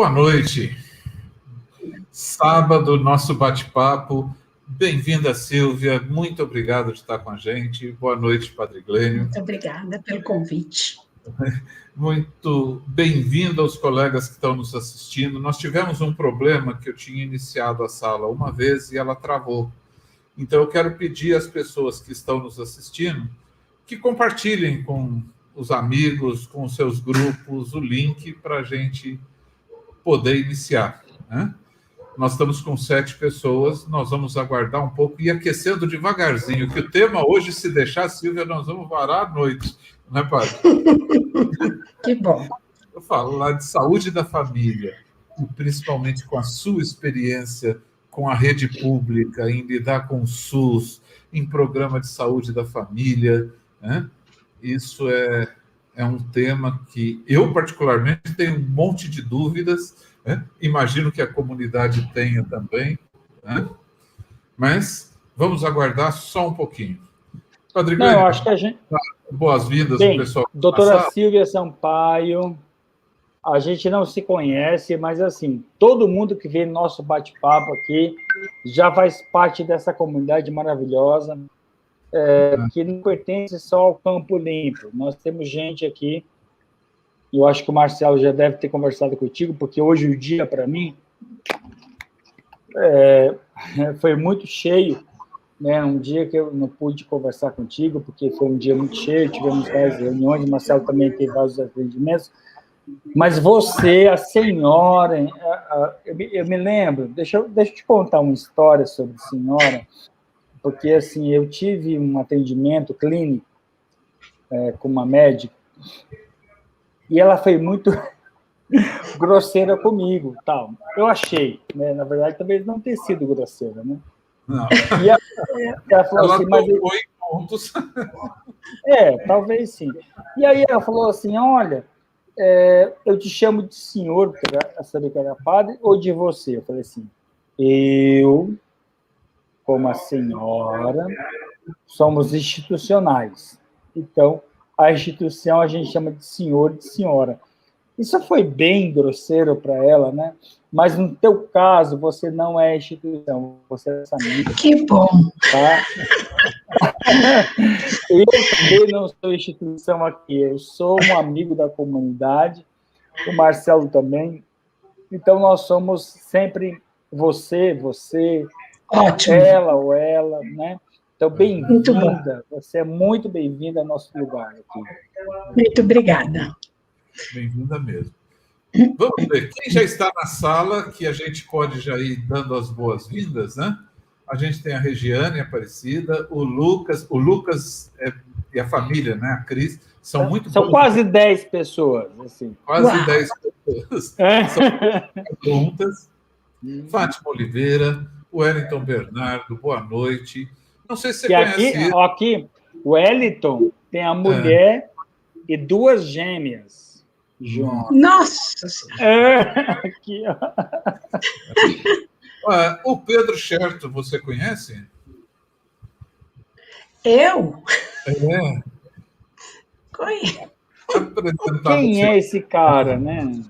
Boa noite. Sábado, nosso bate-papo. Bem-vinda, Silvia. Muito obrigado de estar com a gente. Boa noite, Padre Glênio. Muito obrigada pelo convite. Muito bem-vindo aos colegas que estão nos assistindo. Nós tivemos um problema que eu tinha iniciado a sala uma vez e ela travou. Então, eu quero pedir às pessoas que estão nos assistindo que compartilhem com os amigos, com os seus grupos, o link para a gente poder iniciar, né? Nós estamos com 7 pessoas, nós vamos aguardar um pouco e ir aquecendo devagarzinho, que o tema hoje, se deixar, Silvia, nós vamos varar à noite, não é, padre? Que bom. Eu falo lá de saúde da família, e principalmente com a sua experiência com a rede pública, em lidar com o SUS, em programa de saúde da família, né? Isso é um tema que eu, particularmente, tenho um monte de dúvidas, né? Imagino que a comunidade tenha também, né? Mas vamos aguardar só um pouquinho. Padre Glênio, eu acho que a gente... Boas-vindas, pessoal. Doutora Silvia Sampaio, a gente não se conhece, mas, assim, todo mundo que vem no nosso bate-papo aqui já faz parte dessa comunidade maravilhosa, que não pertence só ao Campo Limpo. Nós temos gente aqui, e eu acho que o Marcelo já deve ter conversado contigo, porque hoje o dia, para mim, foi muito cheio, né? Um dia que eu não pude conversar contigo, porque foi um dia muito cheio, tivemos várias reuniões, o Marcelo também teve vários atendimentos, mas você, a senhora, eu me lembro, deixa eu te contar uma história sobre a senhora, porque, assim, eu tive um atendimento clínico com uma médica e ela foi muito grosseira comigo, tal. Eu achei, né? Na verdade, talvez não tenha sido grosseira, né? Não. E ela falou assim, mas tocou em pontos. Talvez sim. E aí ela falou assim, olha, eu te chamo de senhor, porque eu sabia que era padre, ou de você? Eu falei assim, eu, como a senhora, somos institucionais. Então, a instituição a gente chama de senhor e de senhora. Isso foi bem grosseiro para ela, né? Mas no teu caso, você não é instituição, você é família. Que bom! Tá? Eu também não sou instituição aqui, eu sou um amigo da comunidade, o Marcelo também. Então, nós somos sempre você, Ótimo. ela ou ela, né? Então, bem-vinda, você é muito bem-vinda ao nosso lugar aqui. Muito obrigada. Bem-vinda mesmo. Vamos ver, quem já está na sala, que a gente pode já ir dando as boas-vindas, né? A gente tem a Regiane Aparecida, o Lucas e a família, né? A Cris, são quase 10 pessoas, assim. Quase 10 pessoas. São perguntas. Fátima Oliveira, Wellington Bernardo, boa noite. Não sei se você conhece... Aqui, o Wellington tem a mulher e 2 gêmeas. João. Nossa! Aqui, ó. O Pedro Scherto, você conhece? Eu? Conheço. Quem é esse cara, né?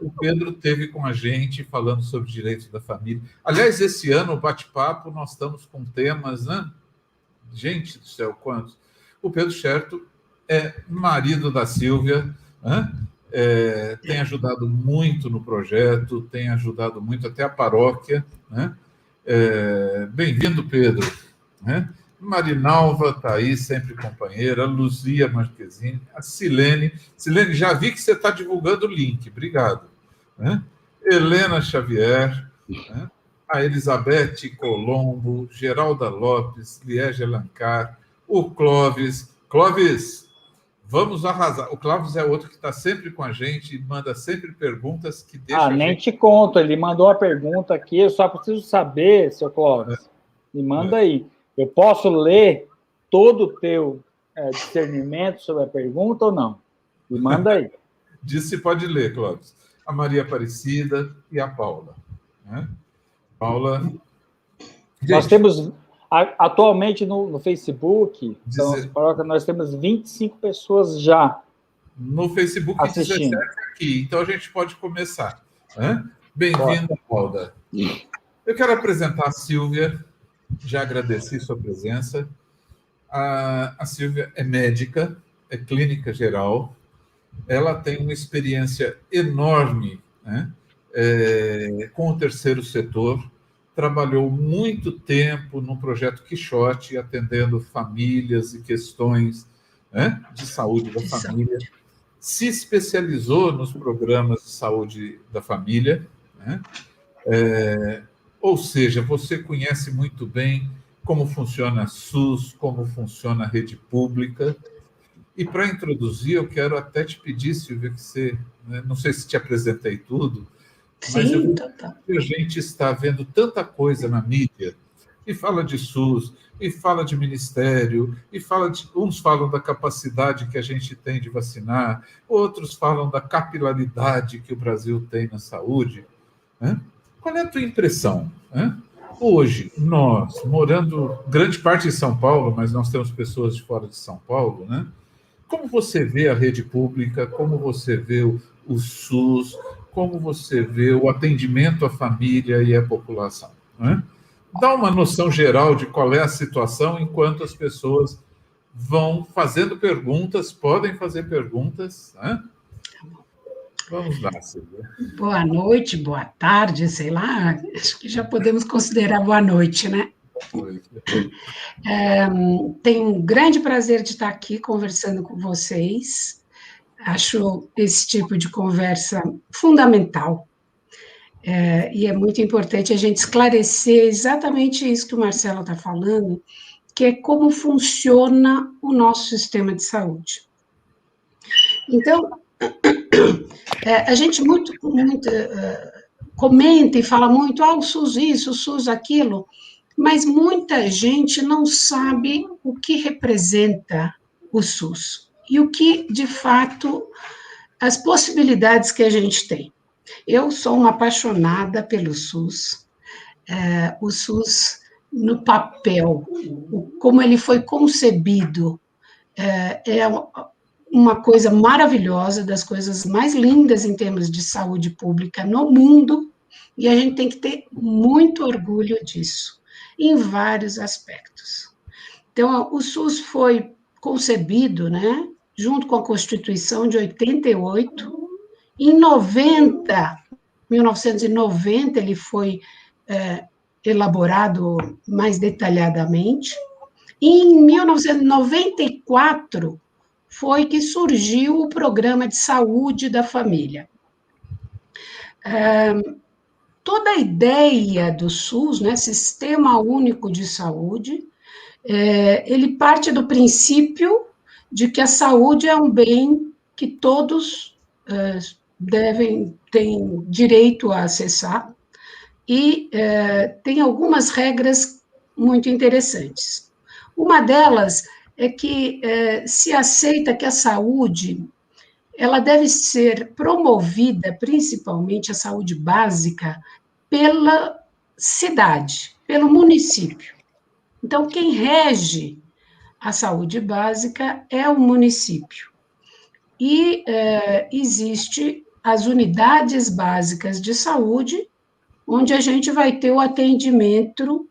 O Pedro esteve com a gente falando sobre direitos da família. Aliás, esse ano, o bate-papo, nós estamos com temas, né? Gente do céu, quantos? O Pedro Scherto é marido da Silvia, né? Tem ajudado muito no projeto, tem ajudado muito até a paróquia, né? Bem-vindo, Pedro, né? Marinalva está aí, sempre companheira, Luzia Marquezine, a Silene. Silene, já vi que você está divulgando o link, obrigado. Né? Helena Xavier, né? A Elizabeth Colombo, Geralda Lopes, Liege Alencar, o Clóvis. Clóvis, vamos arrasar. O Clóvis é outro que está sempre com a gente, manda sempre perguntas que deixam nem te conto, ele mandou uma pergunta aqui, eu só preciso saber, seu Clóvis, me manda aí. Eu posso ler todo o teu discernimento sobre a pergunta ou não? Me manda aí. Disse pode ler, Clóvis. A Maria Aparecida e a Paula. Né? Paula... Gente, nós temos... Atualmente, no Facebook, nós temos 25 pessoas já no Facebook, assistindo. 17 aqui. Então, a gente pode começar. Bem-vinda, Alda. Eu quero apresentar a Silvia, já agradeci sua presença. A Silvia é médica, é clínica geral, ela tem uma experiência enorme, né, com o terceiro setor, trabalhou muito tempo no projeto Quixote, atendendo famílias e questões, né, de saúde da família, se especializou nos programas de saúde da família, né, ou seja, você conhece muito bem como funciona a SUS, como funciona a rede pública. E para introduzir, eu quero até te pedir, Silvia, que você, né, não sei se te apresentei tudo, mas Sim, total. a gente está vendo tanta coisa na mídia, e fala de SUS, e fala de ministério, e uns falam da capacidade que a gente tem de vacinar, outros falam da capilaridade que o Brasil tem na saúde, né? Qual é a tua impressão, né? Hoje, nós, morando grande parte em São Paulo, mas nós temos pessoas de fora de São Paulo, né? Como você vê a rede pública, como você vê o SUS, como você vê o atendimento à família e à população, né? Dá uma noção geral de qual é a situação enquanto as pessoas vão fazendo perguntas, podem fazer perguntas, né? Vamos lá, Silvia. Boa noite, boa tarde, sei lá, acho que já podemos considerar boa noite, né? Tenho um grande prazer de estar aqui conversando com vocês. Acho esse tipo de conversa fundamental. E é muito importante a gente esclarecer exatamente isso que o Marcelo está falando, que é como funciona o nosso sistema de saúde. Então, a gente muito comenta e fala muito, o SUS isso, o SUS aquilo, mas muita gente não sabe o que representa o SUS e o que, de fato, as possibilidades que a gente tem. Eu sou uma apaixonada pelo SUS. O SUS, no papel, como ele foi concebido, é uma coisa maravilhosa, das coisas mais lindas em termos de saúde pública no mundo, e a gente tem que ter muito orgulho disso, em vários aspectos. Então, o SUS foi concebido, né, junto com a Constituição de 88, em 1990, ele foi elaborado mais detalhadamente, e em 1994, foi que surgiu o Programa de Saúde da Família. Toda a ideia do SUS, né, Sistema Único de Saúde, ele parte do princípio de que a saúde é um bem que todos têm direito a acessar, e tem algumas regras muito interessantes. Uma delas é que se aceita que a saúde ela deve ser promovida, principalmente a saúde básica, pela cidade, pelo município. Então, quem rege a saúde básica é o município. E existe as unidades básicas de saúde, onde a gente vai ter o atendimento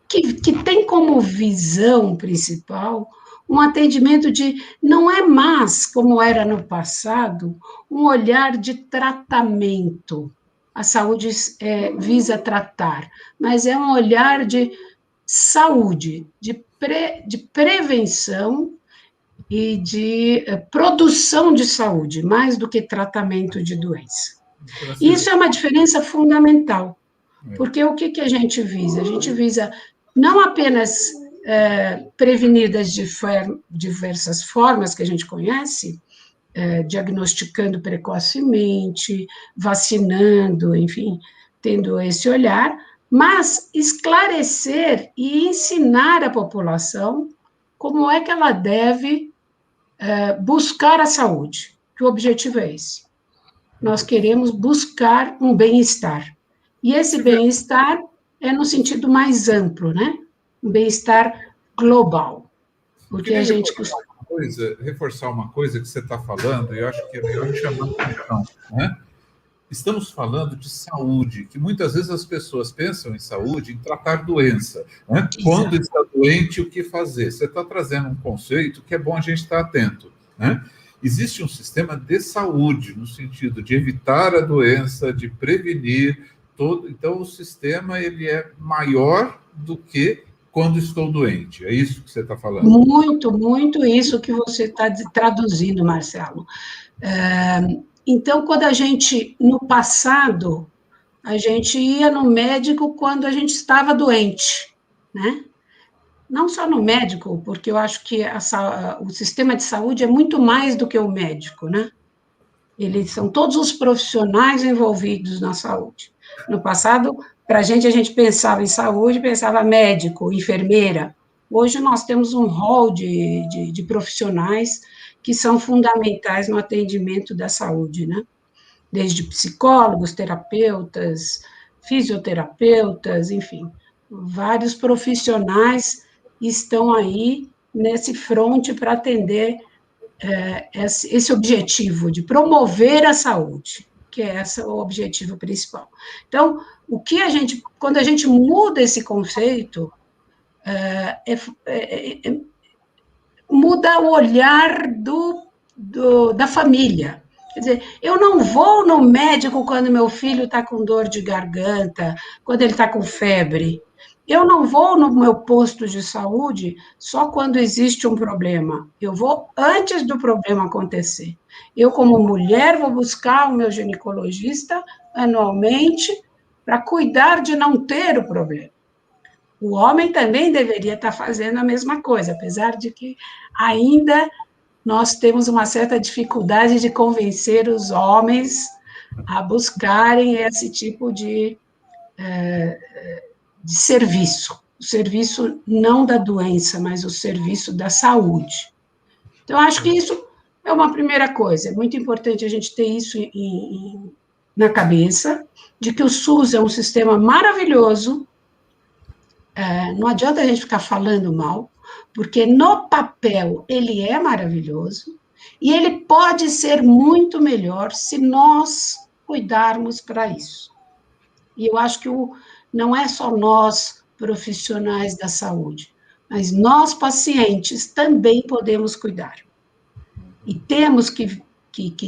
que tem como visão principal um atendimento não é mais, como era no passado, um olhar de tratamento. A saúde visa tratar, mas é um olhar de saúde, de prevenção e de produção de saúde, mais do que tratamento de doença. Isso é uma diferença fundamental, porque o que a gente visa? A gente visa não apenas prevenir das diversas formas que a gente conhece, diagnosticando precocemente, vacinando, enfim, tendo esse olhar, mas esclarecer e ensinar a população como é que ela deve buscar a saúde, que o objetivo é esse. Nós queremos buscar um bem-estar. E esse bem-estar é no sentido mais amplo, né? Um bem-estar global. Porque a gente... reforçar uma coisa que você está falando, e eu acho que é melhor chamar a atenção, né? Estamos falando de saúde, que muitas vezes as pessoas pensam em saúde, em tratar doença, né? Quando está doente, o que fazer? Você está trazendo um conceito que é bom a gente estar atento, né? Existe um sistema de saúde, no sentido de evitar a doença, de prevenir todo. Então, o sistema ele é maior do que quando estou doente. É isso que você está falando? Muito, muito isso que você está traduzindo, Marcelo. Então, quando a gente, no passado, a gente ia no médico quando a gente estava doente, né? Não só no médico, porque eu acho que o sistema de saúde é muito mais do que o médico, né? Eles são todos os profissionais envolvidos na saúde. No passado, para a gente pensava em saúde, pensava médico, enfermeira. Hoje nós temos um rol de profissionais que são fundamentais no atendimento da saúde, né? Desde psicólogos, terapeutas, fisioterapeutas, enfim, vários profissionais estão aí nesse fronte para atender esse objetivo de promover a saúde, que é esse o objetivo principal. Então, quando a gente muda esse conceito, muda o olhar da família. Quer dizer, eu não vou no médico quando meu filho está com dor de garganta, quando ele está com febre. Eu não vou no meu posto de saúde só quando existe um problema. Eu vou antes do problema acontecer. Eu, como mulher, vou buscar o meu ginecologista anualmente para cuidar de não ter o problema. O homem também deveria estar fazendo a mesma coisa, apesar de que ainda nós temos uma certa dificuldade de convencer os homens a buscarem esse tipo de serviço. O serviço não da doença, mas o serviço da saúde. Então, acho que isso é uma primeira coisa. É muito importante a gente ter isso na cabeça, de que o SUS é um sistema maravilhoso. Não adianta a gente ficar falando mal, porque no papel ele é maravilhoso e ele pode ser muito melhor se nós cuidarmos para isso. E eu acho que não é só nós, profissionais da saúde, mas nós, pacientes, também podemos cuidar. E temos que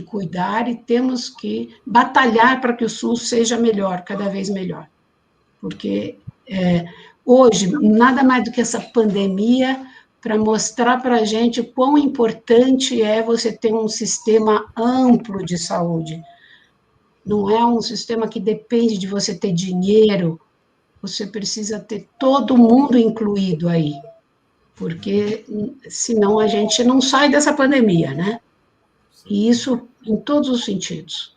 cuidar e temos que batalhar para que o SUS seja melhor, cada vez melhor. Porque hoje, nada mais do que essa pandemia para mostrar para a gente o quão importante é você ter um sistema amplo de saúde. Não é um sistema que depende de você ter dinheiro, você precisa ter todo mundo incluído aí, porque senão a gente não sai dessa pandemia, né? E isso em todos os sentidos.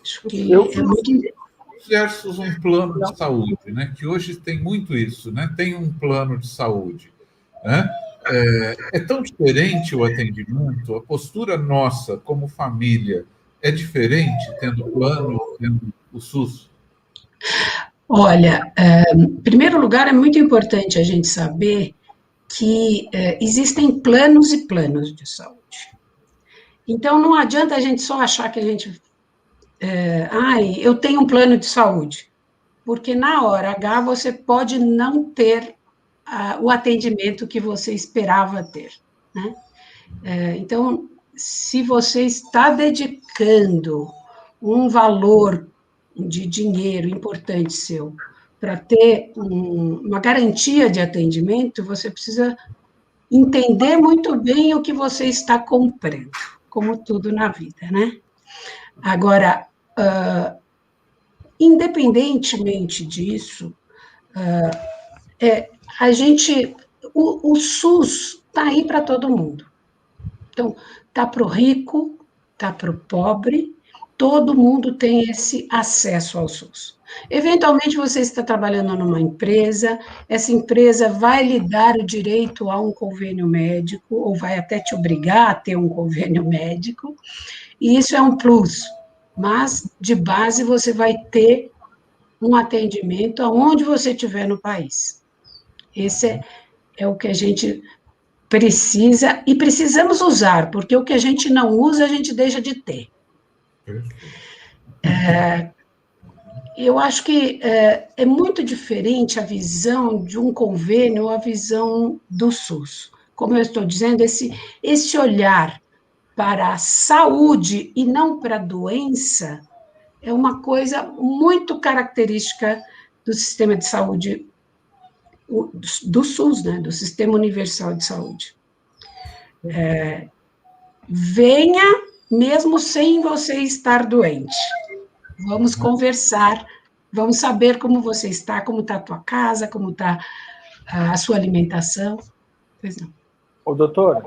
Acho que é muito versus um plano de saúde, né? Que hoje tem muito isso, né? Tem um plano de saúde, né? É tão diferente o atendimento, a postura nossa como família é diferente tendo plano, tendo o SUS? Olha, em primeiro lugar, é muito importante a gente saber que existem planos e planos de saúde. Então, não adianta a gente só achar que a gente eu tenho um plano de saúde, porque na hora H você pode não ter o atendimento que você esperava ter, né? Então, se você está dedicando um valor de dinheiro importante seu para ter uma garantia de atendimento, você precisa entender muito bem o que você está comprando, como tudo na vida, né? Agora, independentemente disso, o SUS está aí para todo mundo. Então, está para o rico, está para o pobre, todo mundo tem esse acesso ao SUS. Eventualmente, você está trabalhando numa empresa, essa empresa vai lhe dar o direito a um convênio médico, ou vai até te obrigar a ter um convênio médico, e isso é um plus. Mas, de base, você vai ter um atendimento aonde você estiver no país. Esse é o que a gente precisa, e precisamos usar, porque o que a gente não usa, a gente deixa de ter. Eu acho que é muito diferente a visão de um convênio ou a visão do SUS. Como eu estou dizendo, esse olhar para a saúde e não para a doença é uma coisa muito característica do sistema de saúde, do SUS, né, do Sistema Universal de Saúde. Venha mesmo sem você estar doente. Vamos conversar, vamos saber como você está, como está a tua casa, como está a sua alimentação. Pois não. Ô, doutora,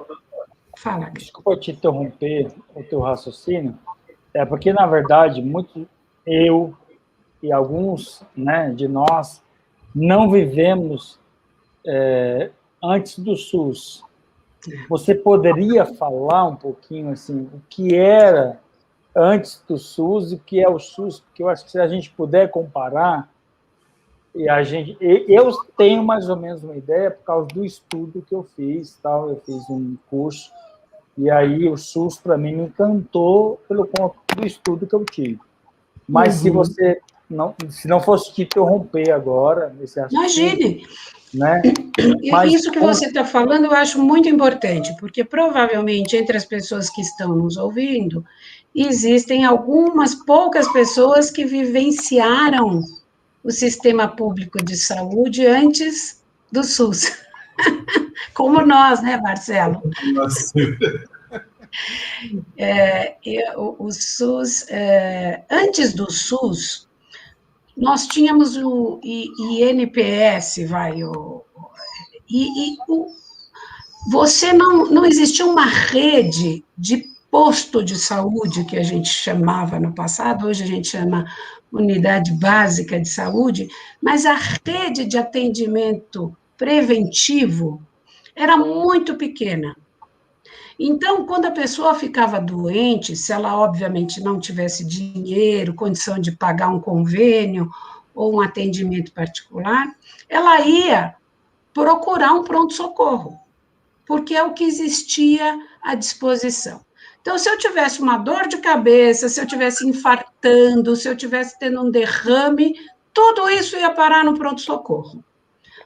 Fala. desculpa te interromper o teu raciocínio, porque, na verdade, eu e alguns, né, de nós não vivemos antes do SUS. Você poderia falar um pouquinho assim, o que era antes do SUS e o que é o SUS? Porque eu acho que se a gente puder comparar, eu tenho mais ou menos uma ideia por causa do estudo que eu fiz, tal. Eu fiz um curso e aí o SUS para mim me encantou pelo ponto do estudo que eu tive. Mas se você não fosse te interromper agora nesse assunto, imagine. Né? Mas isso que você está falando eu acho muito importante, porque provavelmente entre as pessoas que estão nos ouvindo, existem algumas poucas pessoas que vivenciaram o sistema público de saúde antes do SUS. Como nós, né, Marcelo? O SUS, antes do SUS, nós tínhamos o INPS, você não existia uma rede de posto de saúde, que a gente chamava no passado, hoje a gente chama unidade básica de saúde, mas a rede de atendimento preventivo era muito pequena. Então, quando a pessoa ficava doente, se ela obviamente não tivesse dinheiro, condição de pagar um convênio ou um atendimento particular, ela ia procurar um pronto-socorro, porque é o que existia à disposição. Então, se eu tivesse uma dor de cabeça, se eu tivesse infartando, se eu tivesse tendo um derrame, tudo isso ia parar no pronto-socorro.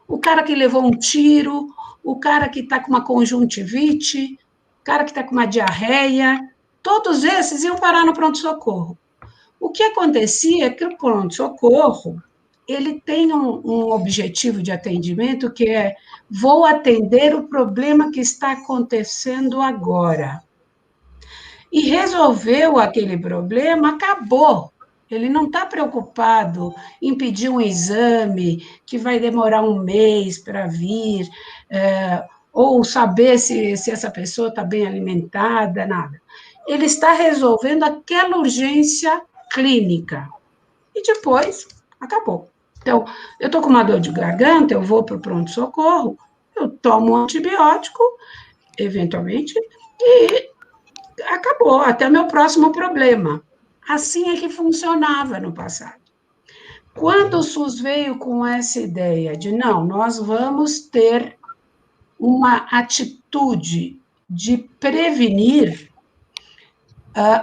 O cara que levou um tiro, o cara que está com uma conjuntivite, o cara que está com uma diarreia, todos esses iam parar no pronto-socorro. O que acontecia é que o pronto-socorro, ele tem um objetivo de atendimento que é: vou atender o problema que está acontecendo agora. E resolveu aquele problema, acabou. Ele não está preocupado em pedir um exame que vai demorar um mês para vir, ou saber se essa pessoa está bem alimentada, nada. Ele está resolvendo aquela urgência clínica. E depois, acabou. Então, eu estou com uma dor de garganta, eu vou para o pronto-socorro, eu tomo um antibiótico, eventualmente, e acabou, até o meu próximo problema. Assim é que funcionava no passado. Quando o SUS veio com essa ideia de, não, nós vamos ter uma atitude de prevenir,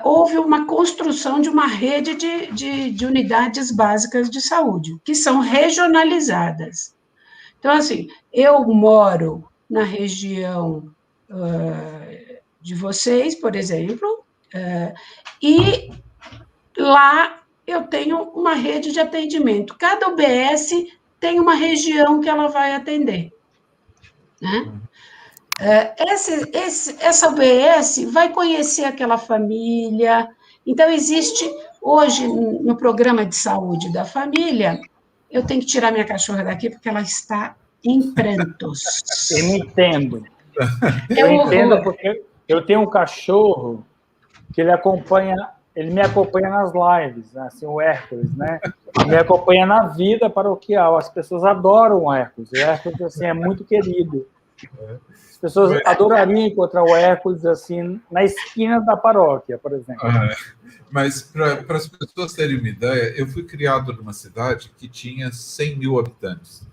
houve uma construção de uma rede de unidades básicas de saúde, que são regionalizadas. Então, assim, eu moro na região de vocês, por exemplo, e lá eu tenho uma rede de atendimento. Cada UBS tem uma região que ela vai atender, né? Essa UBS vai conhecer aquela família. Então, existe, hoje, no programa de saúde da família, eu tenho que tirar minha cachorra daqui, porque ela está em prantos. Eu não entendo. Eu entendo porque eu tenho um cachorro que ele me acompanha nas lives, assim, o Hércules, né? Ele me acompanha na vida paroquial. As pessoas adoram o Hércules. O Hércules, assim, é muito querido. As pessoas adorariam encontrar o Hércules assim na esquina da paróquia, por exemplo. Mas para as pessoas terem uma ideia, eu fui criado numa cidade que tinha 100 mil habitantes,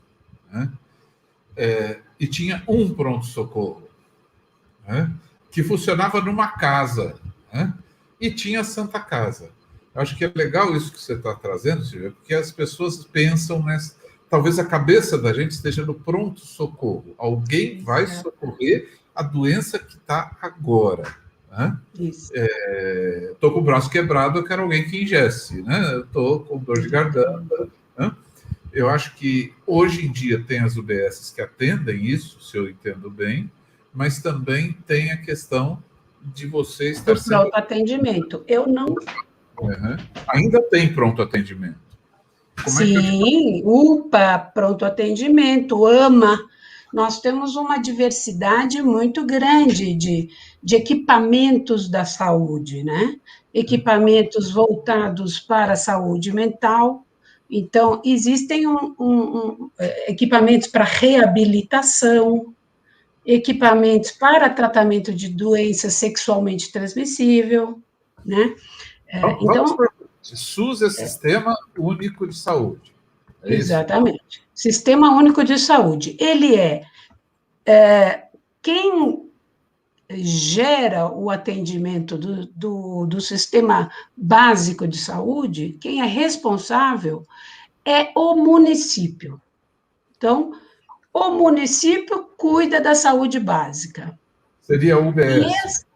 né? E tinha um pronto-socorro. né, que funcionava numa casa, né, e tinha a Santa Casa. Eu acho que é legal isso que você está trazendo, Silvia, porque as pessoas pensam nessa... Talvez a cabeça da gente esteja no pronto-socorro. Alguém vai socorrer a doença que está agora. Né? Estou com o braço quebrado, eu quero alguém que ingesse. Né? Estou com dor de garganta. Né? Eu acho que hoje em dia tem as UBSs que atendem isso, se eu entendo bem, mas também tem a questão de você estar sendo... pronto atendimento. Eu não... Uhum. Ainda tem pronto atendimento. Sim, UPA, pronto atendimento, AMA. Nós temos uma diversidade muito grande de equipamentos da saúde, né? Equipamentos voltados para a saúde mental. Então, existem equipamentos para reabilitação, equipamentos para tratamento de doença sexualmente transmissível, né? Então, SUS é Sistema Único de Saúde. É exatamente. Isso? Sistema Único de Saúde. Ele quem gera o atendimento do Sistema Básico de Saúde, quem é responsável é o município. Então, o município cuida da saúde básica. Seria a UBS.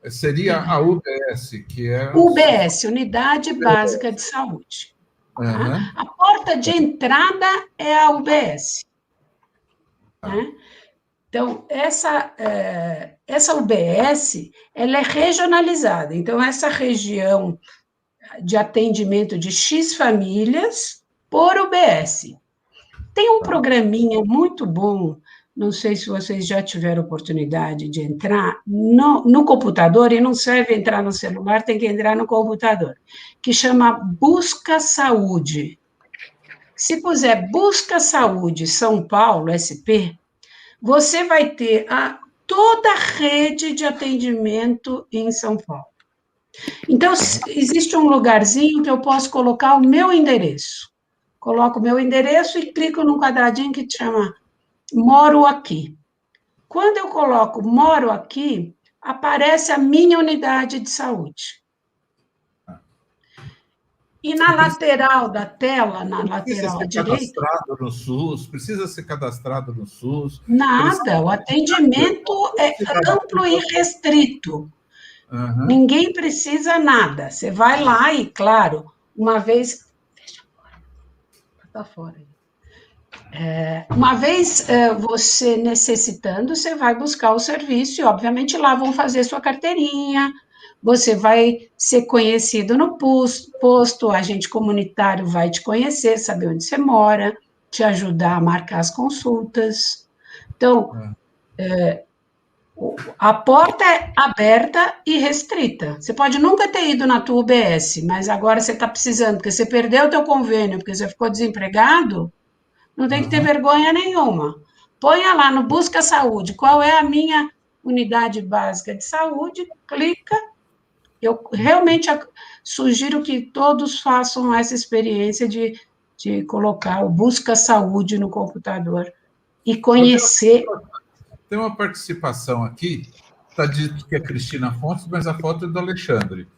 Seria a UBS, que é... UBS, Unidade Básica de Saúde. Tá? A porta de entrada é a UBS. Né? Então, essa UBS, ela é regionalizada. Então, essa região de atendimento de X famílias por UBS. Tem um programinha muito bom, não sei se vocês já tiveram oportunidade de entrar no computador, e não serve entrar no celular, tem que entrar no computador, que chama Busca Saúde. Se puser Busca Saúde São Paulo, SP, você vai ter toda a rede de atendimento em São Paulo. Então, existe um lugarzinho que eu posso colocar o meu endereço. Coloco o meu endereço e clico num quadradinho que chama Moro Aqui. Quando eu coloco Moro Aqui, aparece a minha unidade de saúde. E na lateral da tela, na lateral direita... Precisa ser cadastrado no SUS? Nada, o atendimento é amplo e restrito. Uhum. Ninguém precisa nada. Você vai lá e, claro, uma vez... Fecha fora. Está fora aí. Uma vez você necessitando, você vai buscar o serviço e, obviamente, lá vão fazer sua carteirinha, você vai ser conhecido no posto, o agente comunitário vai te conhecer, saber onde você mora, te ajudar a marcar as consultas. Então, a porta é aberta e restrita. Você pode nunca ter ido na tua UBS, mas agora você está precisando, porque você perdeu o teu convênio, porque você ficou desempregado... Não tem que ter vergonha nenhuma. Ponha lá no Busca Saúde, qual é a minha unidade básica de saúde, clica. Eu realmente sugiro que todos façam essa experiência de colocar o Busca Saúde no computador e conhecer... Tem uma participação aqui, está dito que é Cristina Fontes, mas a foto é do Alexandre.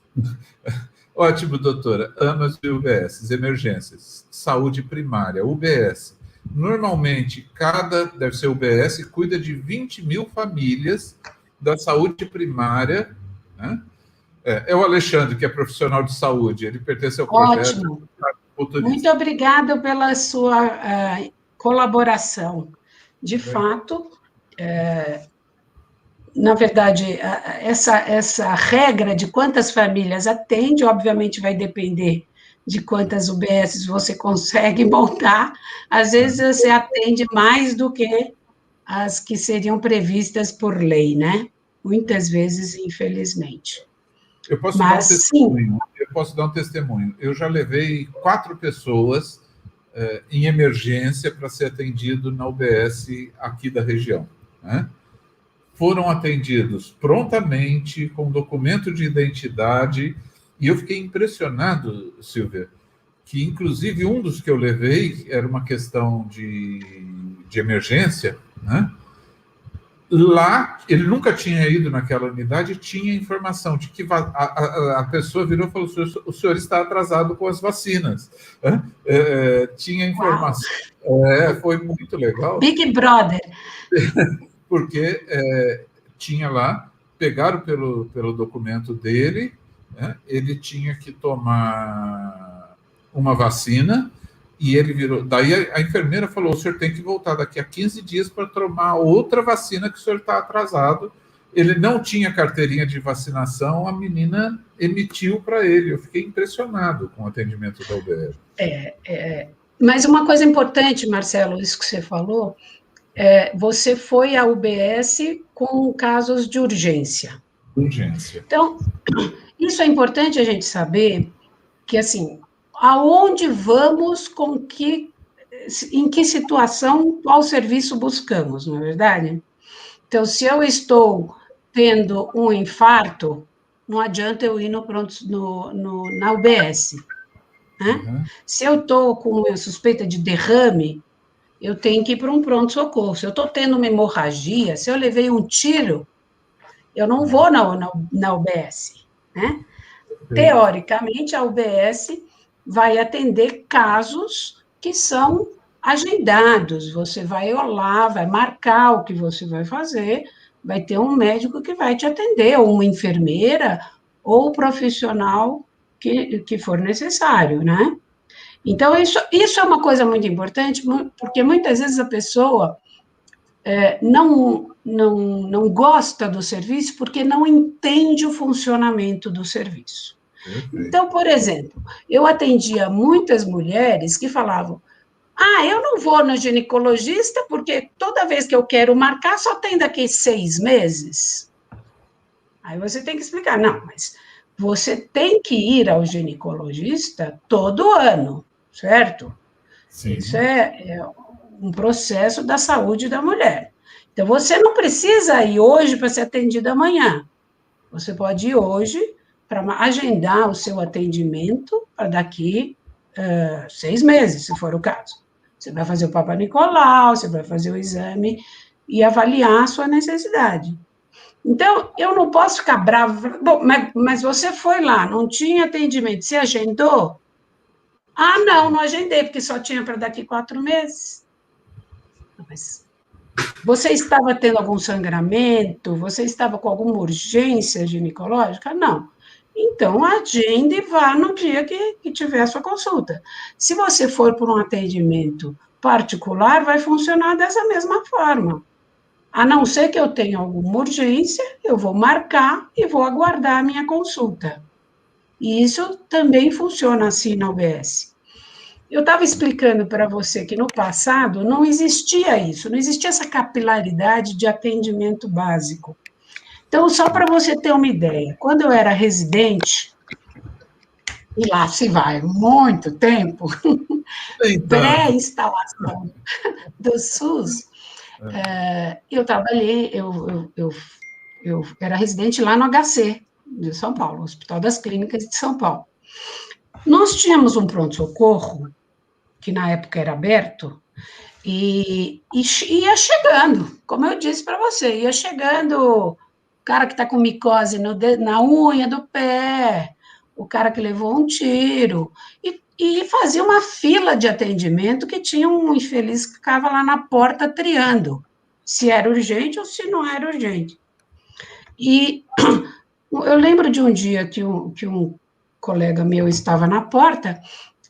Ótimo, doutora. AMAs e UBS, emergências, saúde primária, UBS. Normalmente, deve ser UBS, cuida de 20 mil famílias da saúde primária. Né? É o Alexandre, que é profissional de saúde, ele pertence ao projeto. Ótimo. Muito obrigada pela sua colaboração. De fato, na verdade, essa regra de quantas famílias atende, obviamente, vai depender de quantas UBSs você consegue montar. Às vezes, você atende mais do que as que seriam previstas por lei, né? Muitas vezes, infelizmente. Eu posso dar um testemunho. Eu já levei 4 pessoas em emergência para ser atendido na UBS aqui da região, né? Foram atendidos prontamente, com documento de identidade, e eu fiquei impressionado, Silvia, que inclusive um dos que eu levei era uma questão de emergência, né? Lá, ele nunca tinha ido naquela unidade e tinha informação de que a pessoa virou e falou: o senhor está atrasado com as vacinas. Tinha informação. Foi muito legal. Big Brother. Porque tinha lá, pegaram pelo documento dele, né, ele tinha que tomar uma vacina. E ele virou. Daí a enfermeira falou: o senhor tem que voltar daqui a 15 dias para tomar outra vacina, que o senhor está atrasado. Ele não tinha carteirinha de vacinação, a menina emitiu para ele. Eu fiquei impressionado com o atendimento da UBS. Mas uma coisa importante, Marcelo, isso que você falou, você foi à UBS com casos de urgência. Urgência. Então, isso é importante a gente saber que, assim, aonde vamos, em que situação, qual serviço buscamos, não é verdade? Então, se eu estou tendo um infarto, não adianta eu ir na UBS. Né? Uhum. Se eu estou com uma suspeita de derrame, eu tenho que ir para um pronto-socorro. Se eu estou tendo uma hemorragia, se eu levei um tiro, eu não vou na UBS. Né? Teoricamente, a UBS vai atender casos que são agendados. Você vai lá, vai marcar o que você vai fazer, vai ter um médico que vai te atender, ou uma enfermeira, ou o profissional que for necessário, né? Então, isso é uma coisa muito importante, porque muitas vezes a pessoa não gosta do serviço porque não entende o funcionamento do serviço. Então, por exemplo, eu atendia muitas mulheres que falavam: eu não vou no ginecologista porque toda vez que eu quero marcar só tem daqui 6 meses. Aí você tem que explicar: não, mas você tem que ir ao ginecologista todo ano, certo? Sim. Isso é um processo da saúde da mulher. Então, você não precisa ir hoje para ser atendida amanhã. Você pode ir hoje para agendar o seu atendimento para daqui 6 meses, se for o caso. Você vai fazer o Papa Nicolau, você vai fazer o exame e avaliar a sua necessidade. Então, eu não posso ficar brava. Bom, mas você foi lá, não tinha atendimento, você agendou? Não agendei, porque só tinha para daqui 4 meses. Mas você estava tendo algum sangramento? Você estava com alguma urgência ginecológica? Não. Então, agende e vá no dia que tiver a sua consulta. Se você for por um atendimento particular, vai funcionar dessa mesma forma. A não ser que eu tenha alguma urgência, eu vou marcar e vou aguardar a minha consulta. E isso também funciona assim na UBS. Eu estava explicando para você que no passado não existia isso, não existia essa capilaridade de atendimento básico. Então, só para você ter uma ideia, quando eu era residente, e lá se vai muito tempo, pré-instalação do SUS, eu trabalhei, eu era residente lá no HC de São Paulo, Hospital das Clínicas de São Paulo. Nós tínhamos um pronto-socorro, que na época era aberto, e ia chegando, como eu disse para você, ia chegando o cara que está com micose na unha do pé, o cara que levou um tiro, e fazia uma fila de atendimento que tinha um infeliz que ficava lá na porta triando, se era urgente ou se não era urgente. E eu lembro de um dia que um colega meu estava na porta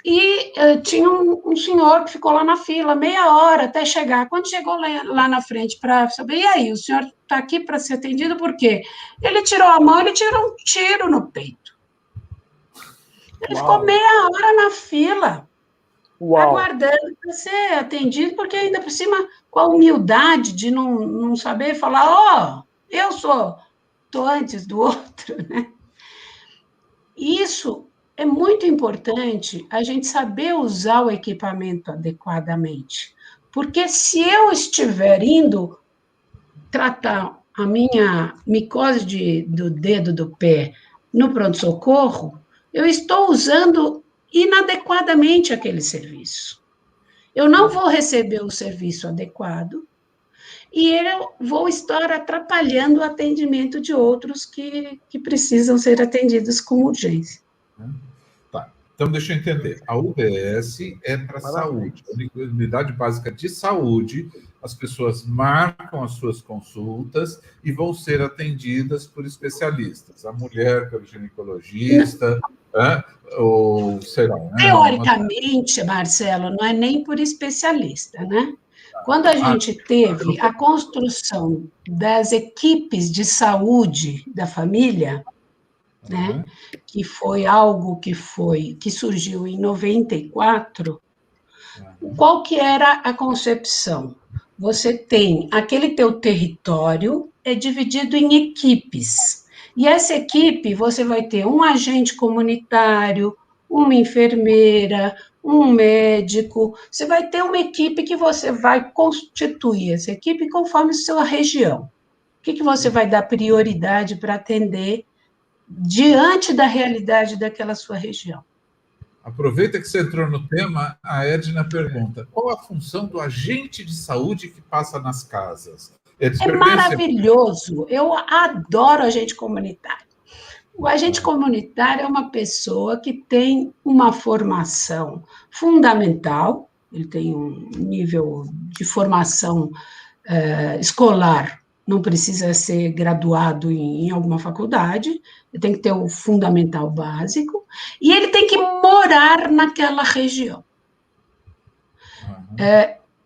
e tinha um senhor que ficou lá na fila, meia hora até chegar. Quando chegou lá na frente para saber, e aí, o senhor está aqui para ser atendido por quê? Ele tirou a mão, ele tirou um tiro no peito. Ele ficou meia hora na fila, aguardando para ser atendido, porque ainda por cima, com a humildade de não saber falar, eu estou antes do outro, né? Isso é muito importante a gente saber usar o equipamento adequadamente, porque se eu estiver indo tratar a minha micose do dedo do pé no pronto-socorro, eu estou usando inadequadamente aquele serviço. Eu não vou receber o serviço adequado, e eu vou estar atrapalhando o atendimento de outros que precisam ser atendidos com urgência. Tá. Então, deixa eu entender. A UBS é para saúde, a unidade básica de saúde. As pessoas marcam as suas consultas e vão ser atendidas por especialistas. A mulher pelo ginecologista, ou sei lá. Teoricamente, Marcelo, não é nem por especialista, né? Quando a gente teve a construção das equipes de saúde da família, né, que foi algo que surgiu em 94, qual que era a concepção? Você tem aquele teu território, é dividido em equipes. E essa equipe, você vai ter um agente comunitário, uma enfermeira, um médico. Você vai ter uma equipe que você vai constituir essa equipe conforme a sua região. O que você vai dar prioridade para atender diante da realidade daquela sua região? Aproveita que você entrou no tema, a Edna pergunta: qual a função do agente de saúde que passa nas casas? É maravilhoso, eu adoro agente comunitário. O agente comunitário é uma pessoa que tem uma formação fundamental, ele tem um nível de formação escolar, não precisa ser graduado em alguma faculdade, ele tem que ter o fundamental básico, e ele tem que morar naquela região.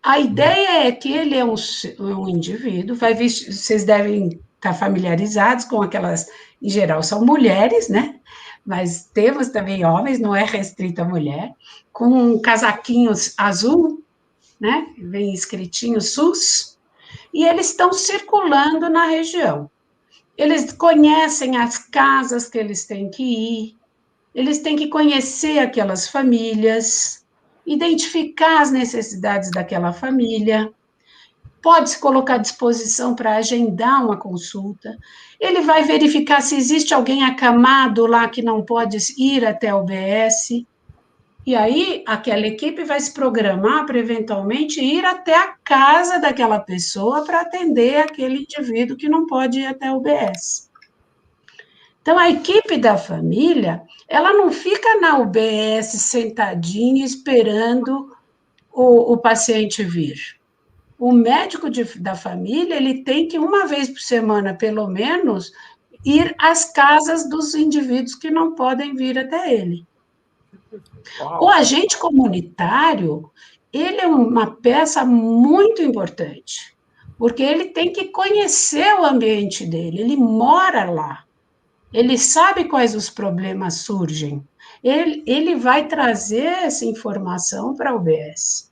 A ideia é que ele é um indivíduo, vocês devem estar familiarizados com aquelas, em geral, são mulheres, né? Mas temos também homens, não é restrito à mulher, com casaquinhos azul, né? Vem escritinho SUS, e eles estão circulando na região. Eles conhecem as casas que eles têm que ir, eles têm que conhecer aquelas famílias, identificar as necessidades daquela família, pode se colocar à disposição para agendar uma consulta, ele vai verificar se existe alguém acamado lá que não pode ir até o UBS, e aí aquela equipe vai se programar para eventualmente ir até a casa daquela pessoa para atender aquele indivíduo que não pode ir até o UBS. Então, a equipe da família, ela não fica na UBS sentadinha esperando o paciente vir. O médico da família, ele tem que, uma vez por semana, pelo menos, ir às casas dos indivíduos que não podem vir até ele. O agente comunitário, ele é uma peça muito importante, porque ele tem que conhecer o ambiente dele, ele mora lá. Ele sabe quais os problemas surgem. Ele vai trazer essa informação para a UBS.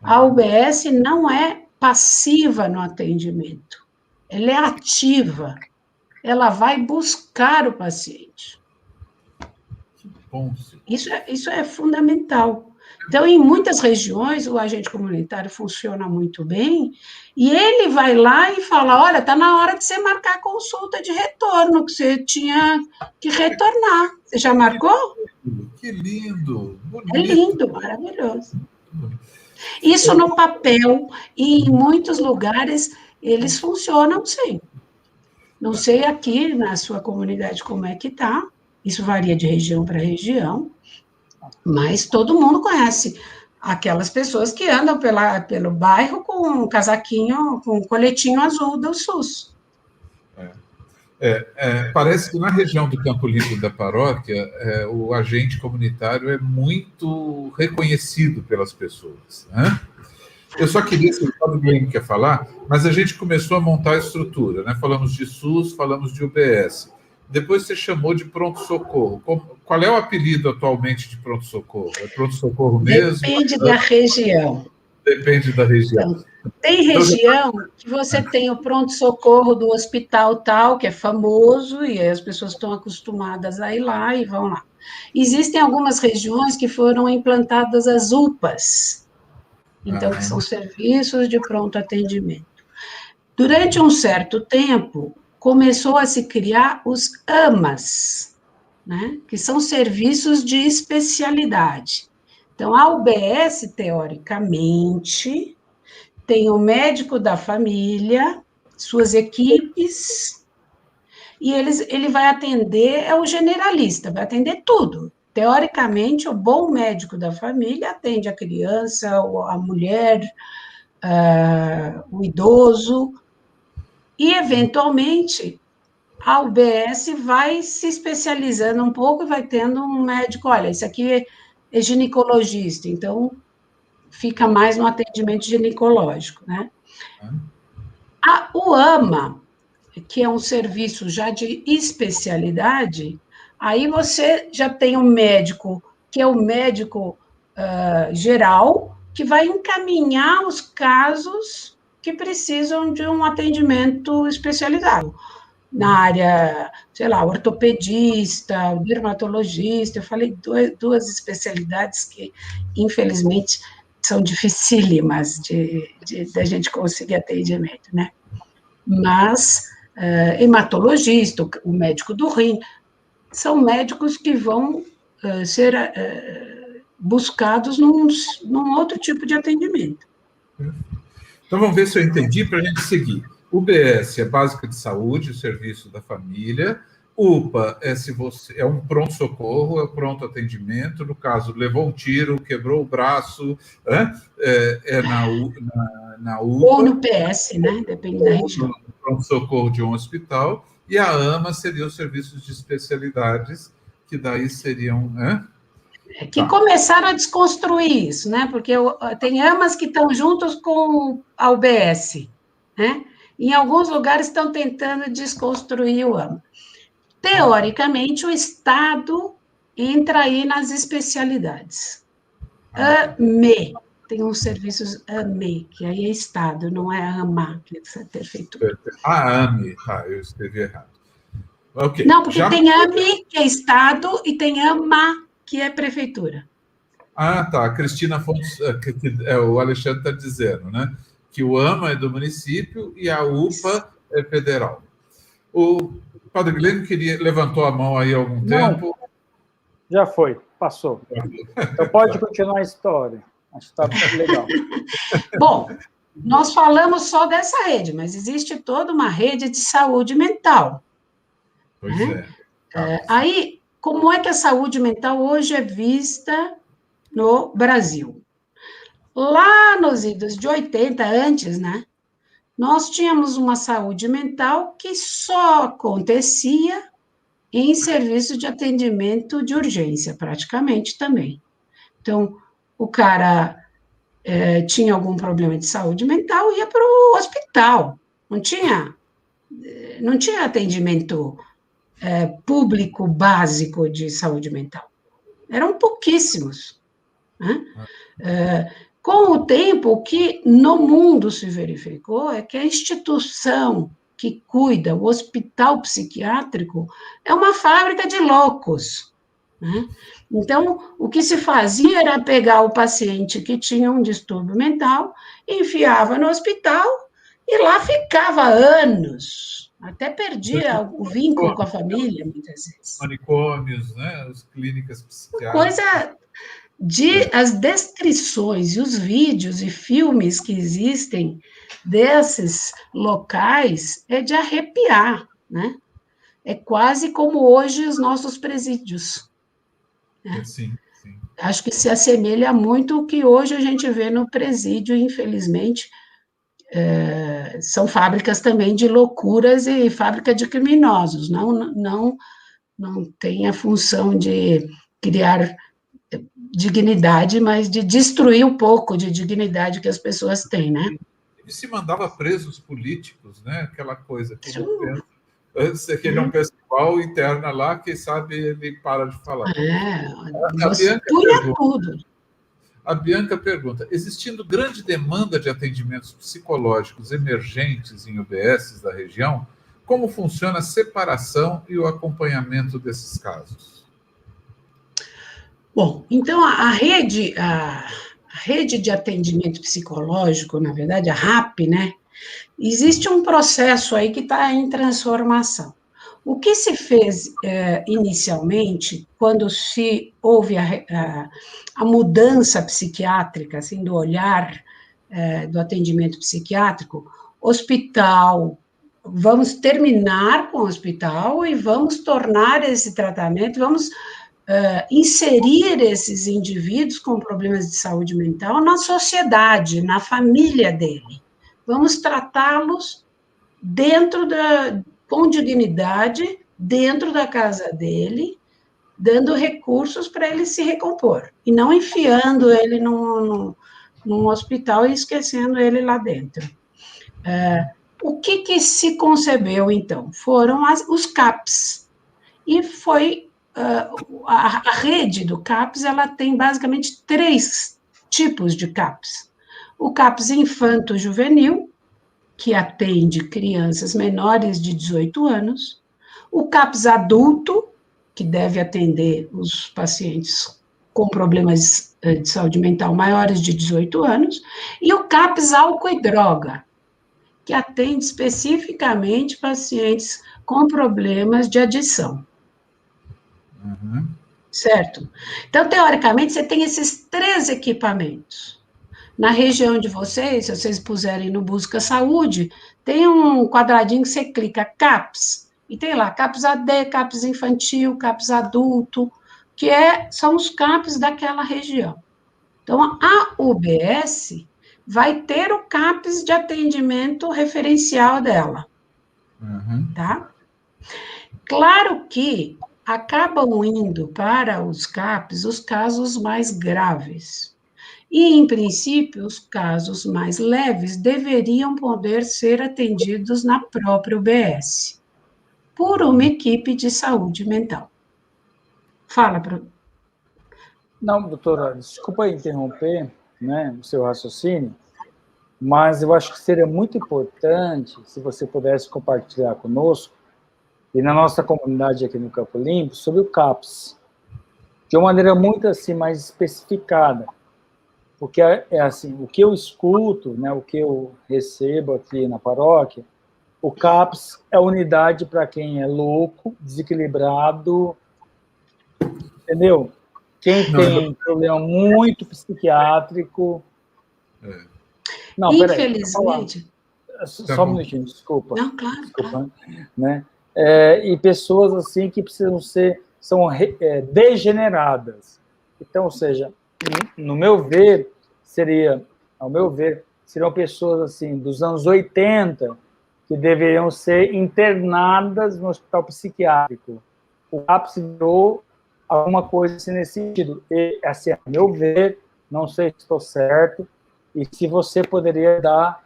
A UBS não é passiva no atendimento. Ela é ativa. Ela vai buscar o paciente. Isso é fundamental. Então, em muitas regiões, o agente comunitário funciona muito bem, e ele vai lá e fala, olha, está na hora de você marcar a consulta de retorno, que você tinha que retornar. Você já marcou? Que lindo! Bonito. É lindo, maravilhoso. Isso no papel, e em muitos lugares, eles funcionam sim. Não sei aqui, na sua comunidade, como é que está, isso varia de região para região, mas todo mundo conhece aquelas pessoas que andam pelo bairro com um casaquinho, com um coletinho azul do SUS. Parece que na região do Campo Limpo da paróquia, o agente comunitário é muito reconhecido pelas pessoas, né? Eu só queria, se o Guilherme quer falar, mas a gente começou a montar a estrutura, né? Falamos de SUS, falamos de UBS. Depois você chamou de pronto-socorro. Qual é o apelido atualmente de pronto-socorro? É pronto-socorro mesmo? Depende da região. Depende da região. Então, tem região que você tem o pronto-socorro do hospital tal, que é famoso, e as pessoas estão acostumadas a ir lá e vão lá. Existem algumas regiões que foram implantadas as UPAs, então, que são serviços de pronto atendimento. Durante um certo tempo, começou a se criar os AMAs, né, que são serviços de especialidade. Então, a UBS, teoricamente, tem o médico da família, suas equipes, e ele vai atender, é o generalista, vai atender tudo. Teoricamente, o bom médico da família atende a criança, a mulher, o idoso, e, eventualmente, a UBS vai se especializando um pouco e vai tendo um médico, olha, esse aqui é ginecologista, então fica mais no atendimento ginecológico, né? O AMA, que é um serviço já de especialidade, aí você já tem um médico, que é o médico geral, que vai encaminhar os casos que precisam de um atendimento especializado. Na área, sei lá, ortopedista, dermatologista, eu falei duas especialidades que, infelizmente, são dificílimas da gente conseguir atendimento, né? Mas, hematologista, o médico do rim, são médicos que vão ser buscados num outro tipo de atendimento. Então, vamos ver se eu entendi para a gente seguir. UBS é básica de saúde, o serviço da família. UPA é um pronto-socorro, é um pronto atendimento. No caso, levou um tiro, quebrou o braço, na UPA. Ou no PS, né? Depende da região. No pronto-socorro de um hospital. E a AMA seria os serviços de especialidades, que daí seriam... Que começaram a desconstruir isso, né? Porque tem AMAs que estão juntos com a UBS, né? Em alguns lugares estão tentando desconstruir o AMA. Teoricamente, o Estado entra aí nas especialidades. AME, tem uns serviços AME, que aí é Estado, não é AMA, que é prefeitura. AME, tá, eu escrevi errado. Okay. Não, porque tem AME, que é Estado, e tem AMA, que é prefeitura. Tá, a Cristina Fontes, o Alexandre está dizendo, né? Que o AMA é do município e a UPA é federal. O Padre Guilherme levantou a mão aí há algum tempo. Já foi, passou. Então pode continuar a história. Acho que está legal. Bom, nós falamos só dessa rede, mas existe toda uma rede de saúde mental. Pois né? Aí, como é que a saúde mental hoje é vista no Brasil? Lá nos idos de 80, antes, né? Nós tínhamos uma saúde mental que só acontecia em serviço de atendimento de urgência, praticamente também. Então, o cara tinha algum problema de saúde mental, ia para o hospital. Não tinha atendimento público básico de saúde mental. Eram pouquíssimos. Né? Com o tempo, o que no mundo se verificou é que a instituição que cuida, o hospital psiquiátrico, é uma fábrica de loucos. Né? Então, o que se fazia era pegar o paciente que tinha um distúrbio mental, enfiava no hospital e lá ficava anos, até perdia o vínculo com a família, muitas vezes. Manicômios, né? As clínicas psiquiátricas. Coisa as descrições e os vídeos e filmes que existem desses locais é de arrepiar, né? É quase como hoje os nossos presídios. Né? Sim, sim. Acho que se assemelha muito ao que hoje a gente vê no presídio, infelizmente. São fábricas também de loucuras e fábrica de criminosos. Não tem a função de criar dignidade, mas de destruir um pouco de dignidade que as pessoas têm, né? E se mandava presos políticos, né? Aquela coisa que antes que ele é um pessoal interna lá, quem sabe ele para de falar. A Bianca pergunta, existindo grande demanda de atendimentos psicológicos emergentes em UBSs da região, como funciona a separação e o acompanhamento desses casos? Bom, então a rede de atendimento psicológico, na verdade, a RAP, né? Existe um processo aí que está em transformação. O que se fez inicialmente, quando se houve a mudança psiquiátrica, assim, do olhar do atendimento psiquiátrico, hospital, vamos terminar com o hospital e vamos tornar esse tratamento, vamos inserir esses indivíduos com problemas de saúde mental na sociedade, na família dele. Vamos tratá-los com dignidade, dentro da casa dele, dando recursos para ele se recompor, e não enfiando ele num hospital e esquecendo ele lá dentro. O que se concebeu, então? Foram os CAPs, e foi a rede do CAPs, ela tem basicamente 3 tipos de CAPs. O CAPs infanto-juvenil, que atende crianças menores de 18 anos, o CAPs adulto, que deve atender os pacientes com problemas de saúde mental maiores de 18 anos, e o CAPs álcool e droga, que atende especificamente pacientes com problemas de adição. Uhum. Certo? Então, teoricamente, você tem esses 3 equipamentos. Na região de vocês, se vocês puserem no Busca Saúde, tem um quadradinho que você clica CAPs, e tem lá CAPs AD, CAPs infantil, CAPs adulto, que são os CAPs daquela região. Então, a UBS vai ter o CAPs de atendimento referencial dela. Uhum. Tá? Claro que acabam indo para os CAPs os casos mais graves. E, em princípio, os casos mais leves deveriam poder ser atendidos na própria UBS, por uma equipe de saúde mental. Fala, Bruno. Não, doutora, desculpa interromper, né, o seu raciocínio, mas eu acho que seria muito importante se você pudesse compartilhar conosco, e na nossa comunidade aqui no Campo Limpo, sobre o CAPS, de uma maneira muito assim, mais especificada, porque assim, o que eu escuto, né, o que eu recebo aqui na paróquia, o CAPS é unidade para quem é louco, desequilibrado, entendeu? Quem tem problema muito psiquiátrico. Não, infelizmente. Só um minutinho, desculpa. Não, claro. Desculpa, claro. né? E pessoas assim que são degeneradas. Então, ou seja, ao meu ver, seriam pessoas assim dos anos 80 que deveriam ser internadas no hospital psiquiátrico. O CAPS virou alguma coisa assim nesse sentido. E, assim, a meu ver, não sei se estou certo, e se você poderia dar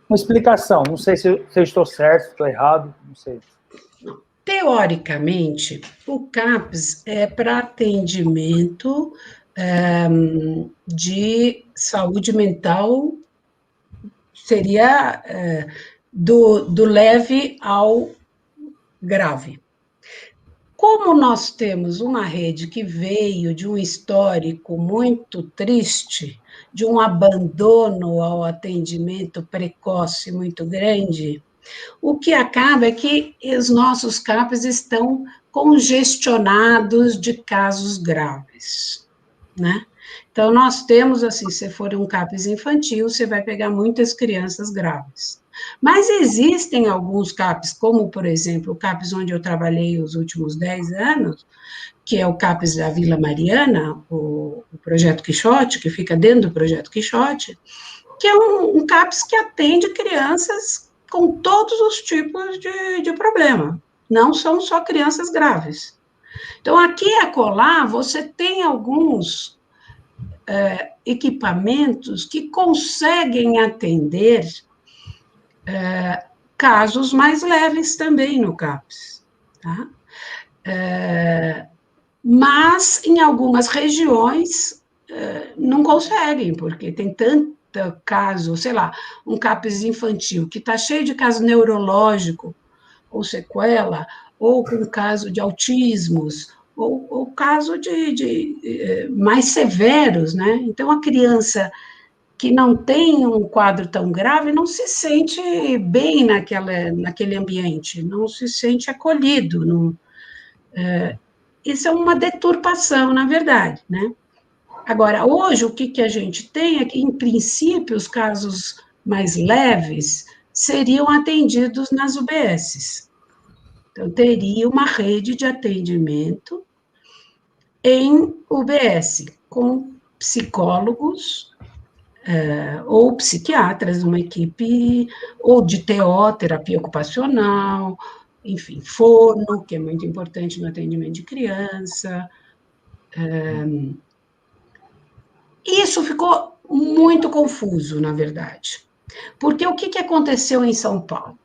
uma explicação. Não sei se eu estou certo, se estou errado, não sei. Teoricamente, o CAPS é para atendimento de saúde mental, seria do leve ao grave. Como nós temos uma rede que veio de um histórico muito triste, de um abandono ao atendimento precoce muito grande, o que acaba é que os nossos CAPs estão congestionados de casos graves, né? Então, nós temos, assim, se for um CAPs infantil, você vai pegar muitas crianças graves. Mas existem alguns CAPs, como, por exemplo, o CAPs onde eu trabalhei os últimos 10 anos, que é o CAPs da Vila Mariana, o Projeto Quixote, que fica dentro do Projeto Quixote, que é um CAPs que atende crianças com todos os tipos de problema, não são só crianças graves. Então, aqui e acolá, você tem alguns equipamentos que conseguem atender casos mais leves também no CAPS, tá? Mas, em algumas regiões, não conseguem, porque tem tanto caso, sei lá, um CAPS infantil, que está cheio de caso neurológico, ou sequela, ou com caso de autismos, ou caso de mais severos, né? Então, a criança que não tem um quadro tão grave não se sente bem naquele ambiente, não se sente acolhido. Não, isso é uma deturpação, na verdade, né? Agora, hoje, o que a gente tem é que, em princípio, os casos mais leves seriam atendidos nas UBSs. Então, teria uma rede de atendimento em UBS, com psicólogos ou psiquiatras, uma equipe, ou de TO, terapia ocupacional, enfim, fono, que é muito importante no atendimento de criança. Isso ficou muito confuso, na verdade. Porque o que aconteceu em São Paulo?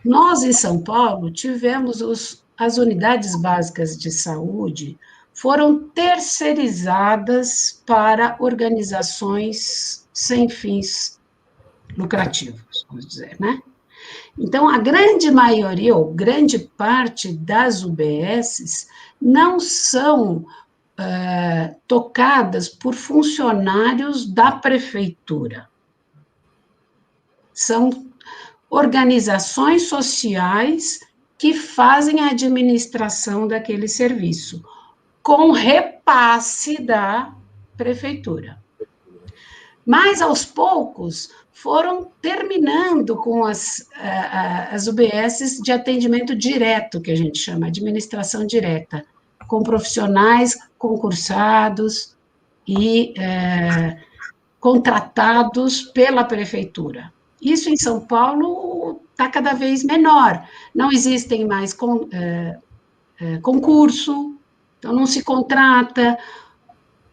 Nós, em São Paulo, tivemos as unidades básicas de saúde foram terceirizadas para organizações sem fins lucrativos, vamos dizer, né? Então, a grande maioria, ou grande parte das UBSs não são tocadas por funcionários da prefeitura. São organizações sociais que fazem a administração daquele serviço, com repasse da prefeitura. Mas, aos poucos, foram terminando com as UBSs de atendimento direto, que a gente chama, administração direta, com profissionais concursados e contratados pela prefeitura. Isso em São Paulo está cada vez menor. Não existem mais concurso, então não se contrata,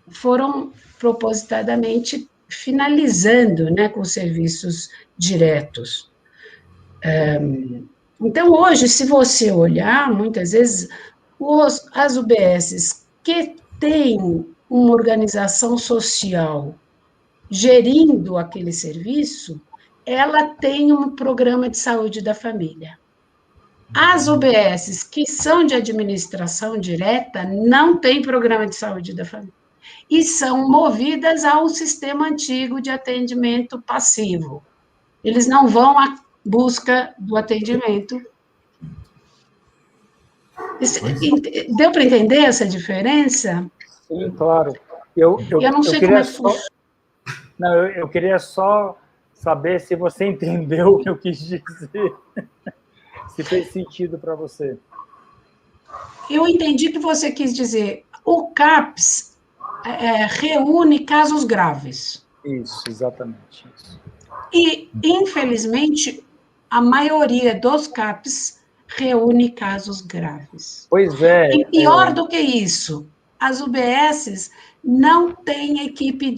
foram propositadamente finalizando, né, com serviços diretos. Então, hoje, se você olhar, muitas vezes, as UBSs que têm uma organização social gerindo aquele serviço, ela tem um programa de saúde da família. As UBSs que são de administração direta não têm programa de saúde da família e são movidas ao sistema antigo de atendimento passivo. Eles não vão à busca do atendimento. Deu para entender essa diferença? Sim, claro. Eu não sei como é que funciona. Não, eu queria só saber se você entendeu o que eu quis dizer. Se fez sentido para você. Eu entendi que você quis dizer, o CAPS reúne casos graves. Isso, exatamente. Isso. E, infelizmente, a maioria dos CAPS reúne casos graves. Pois é. E pior do que isso, as UBSs não têm equipe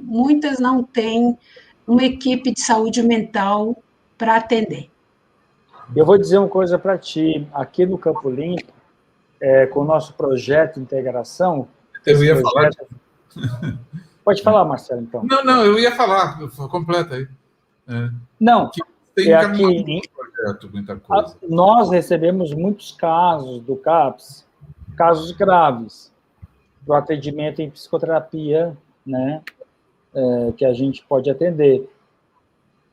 muitas não têm uma equipe de saúde mental para atender. Eu vou dizer uma coisa para ti. Aqui no Campo Limpo, com o nosso projeto de integração... Eu ia falar... Pode falar, Marcelo, então. Não, eu ia falar. Completa aí. Não, tem aqui... projeto, muita coisa. Nós recebemos muitos casos do CAPS, casos graves, do atendimento em psicoterapia, né, que a gente pode atender.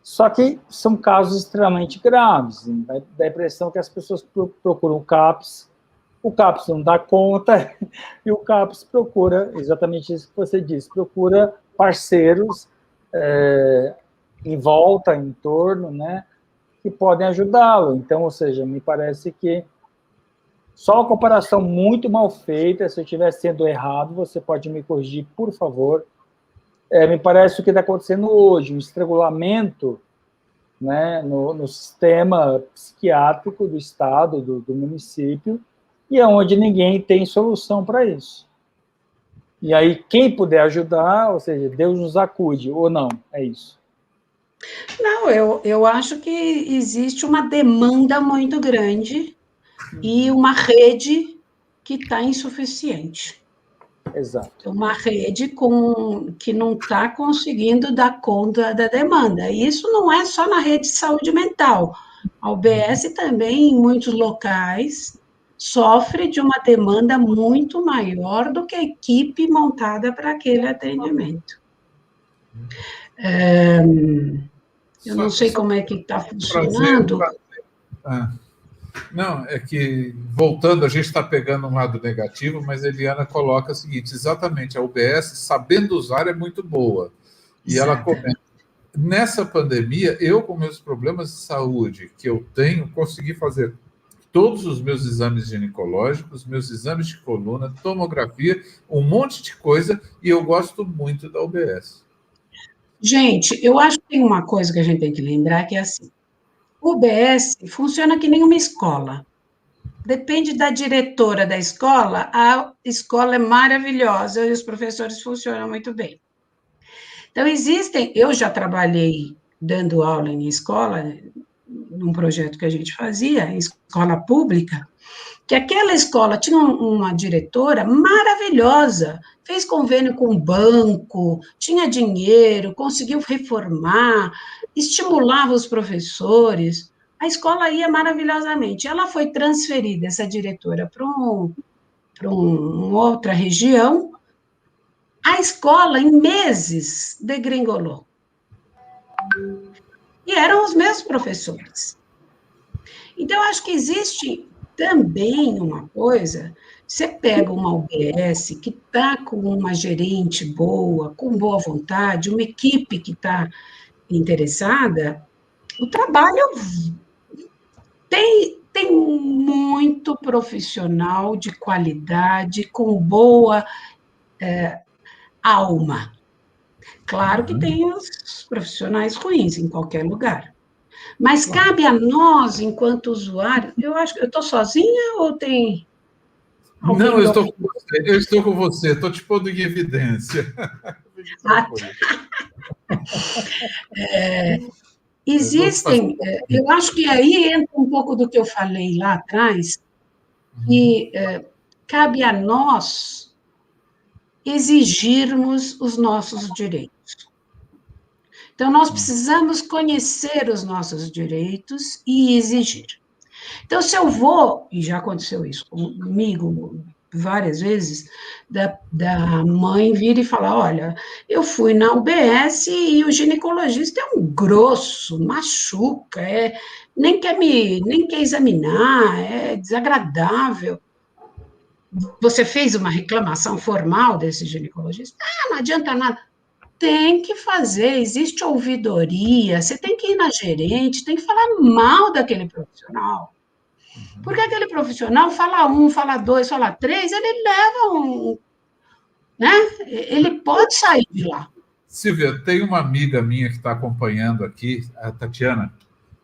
Só que são casos extremamente graves, dá a impressão que as pessoas procuram o CAPS não dá conta, e o CAPS procura, exatamente isso que você disse, procura parceiros em volta, em torno, né, que podem ajudá-lo. Então, ou seja, me parece que só uma comparação muito mal feita, se eu estiver sendo errado, você pode me corrigir, por favor. Me parece o que está acontecendo hoje, um estrangulamento, né, no sistema psiquiátrico do Estado, do município, e é onde ninguém tem solução para isso. E aí, quem puder ajudar, ou seja, Deus nos acude, ou não, é isso. Não, eu acho que existe uma demanda muito grande e uma rede que está insuficiente. Exato. Uma rede que não está conseguindo dar conta da demanda. E isso não é só na rede de saúde mental. A UBS também, em muitos locais, sofre de uma demanda muito maior do que a equipe montada para aquele atendimento. Eu não sei como é que está funcionando. Não, é que, voltando, a gente está pegando um lado negativo, mas a Eliana coloca o seguinte, exatamente, a UBS, sabendo usar, é muito boa. E ela comenta, nessa pandemia, eu com meus problemas de saúde que eu tenho, consegui fazer todos os meus exames ginecológicos, meus exames de coluna, tomografia, um monte de coisa, e eu gosto muito da UBS. Gente, eu acho que tem uma coisa que a gente tem que lembrar, que é assim, o UBS funciona que nem uma escola. Depende da diretora da escola, a escola é maravilhosa e os professores funcionam muito bem. Então, eu já trabalhei dando aula em escola, num projeto que a gente fazia, em escola pública, que aquela escola tinha uma diretora maravilhosa, fez convênio com o banco, tinha dinheiro, conseguiu reformar, estimulava os professores, a escola ia maravilhosamente. Ela foi transferida, essa diretora, para uma outra região, a escola, em meses, degringolou. E eram os mesmos professores. Então, eu acho que existe também uma coisa, você pega uma UBS que está com uma gerente boa, com boa vontade, uma equipe que está interessada, o trabalho tem muito profissional de qualidade, com boa alma. Claro que tem os profissionais ruins em qualquer lugar. Mas cabe a nós, enquanto usuário, eu acho que eu estou sozinha ou tem alguém? Não, eu estou com você, estou te pondo em evidência. Existem, eu acho que aí entra um pouco do que eu falei lá atrás, que cabe a nós exigirmos os nossos direitos. Então, nós precisamos conhecer os nossos direitos e exigir. Então, se eu vou, e já aconteceu isso comigo várias vezes, da mãe vir e falar, olha, eu fui na UBS e o ginecologista é um grosso, machuca, nem quer examinar, é desagradável. Você fez uma reclamação formal desse ginecologista? Ah, não adianta nada. Tem que fazer, existe ouvidoria, você tem que ir na gerente, tem que falar mal daquele profissional. Porque aquele profissional fala um, fala dois, fala três, ele leva um, né? Ele pode sair de lá. Silvia, tem uma amiga minha que está acompanhando aqui, a Tatiana.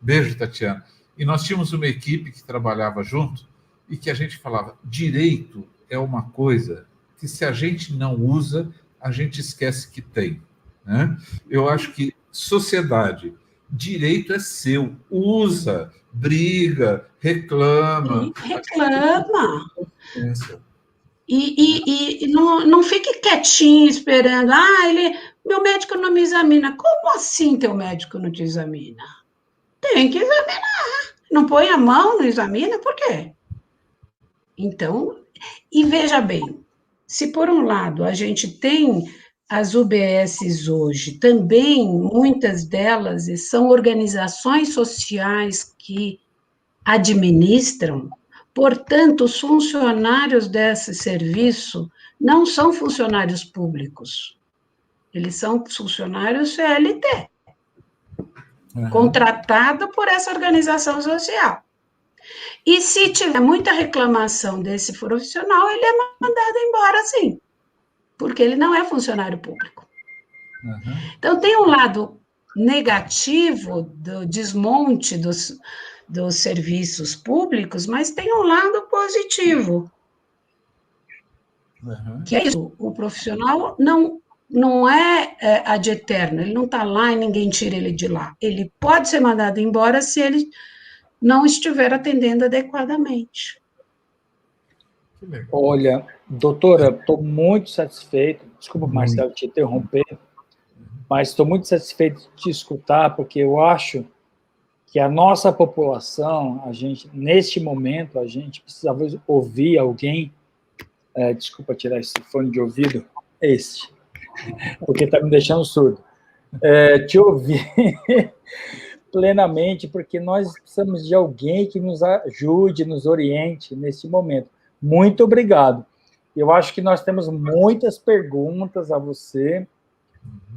Beijo, Tatiana. E nós tínhamos uma equipe que trabalhava junto e que a gente falava, direito é uma coisa que se a gente não usa, a gente esquece que tem. Né? Eu acho que sociedade, direito é seu, usa, briga, reclama. Reclama. E não fique quietinho esperando. Meu médico não me examina. Como assim teu médico não te examina? Tem que examinar. Não põe a mão, não examina, por quê? Então, e veja bem, se por um lado a gente tem as UBSs hoje, também muitas delas são organizações sociais que administram, portanto, os funcionários desse serviço não são funcionários públicos, eles são funcionários CLT, contratado por essa organização social. E se tiver muita reclamação desse profissional, ele é mandado embora, sim, porque ele não é funcionário público. Então, tem um lado negativo do desmonte dos serviços públicos, mas tem um lado positivo, que é isso, o profissional não é ad eterno, ele não está lá e ninguém tira ele de lá. Ele pode ser mandado embora se ele não estiver atendendo adequadamente. Olha, doutora, estou muito satisfeito, desculpa, Marcelo, te interromper, mas estou muito satisfeito de te escutar, porque eu acho que a nossa população, neste momento, a gente precisava ouvir alguém, desculpa tirar esse fone de ouvido, porque está me deixando surdo, te ouvir, plenamente, porque nós precisamos de alguém que nos ajude, nos oriente nesse momento. Muito obrigado. Eu acho que nós temos muitas perguntas a você.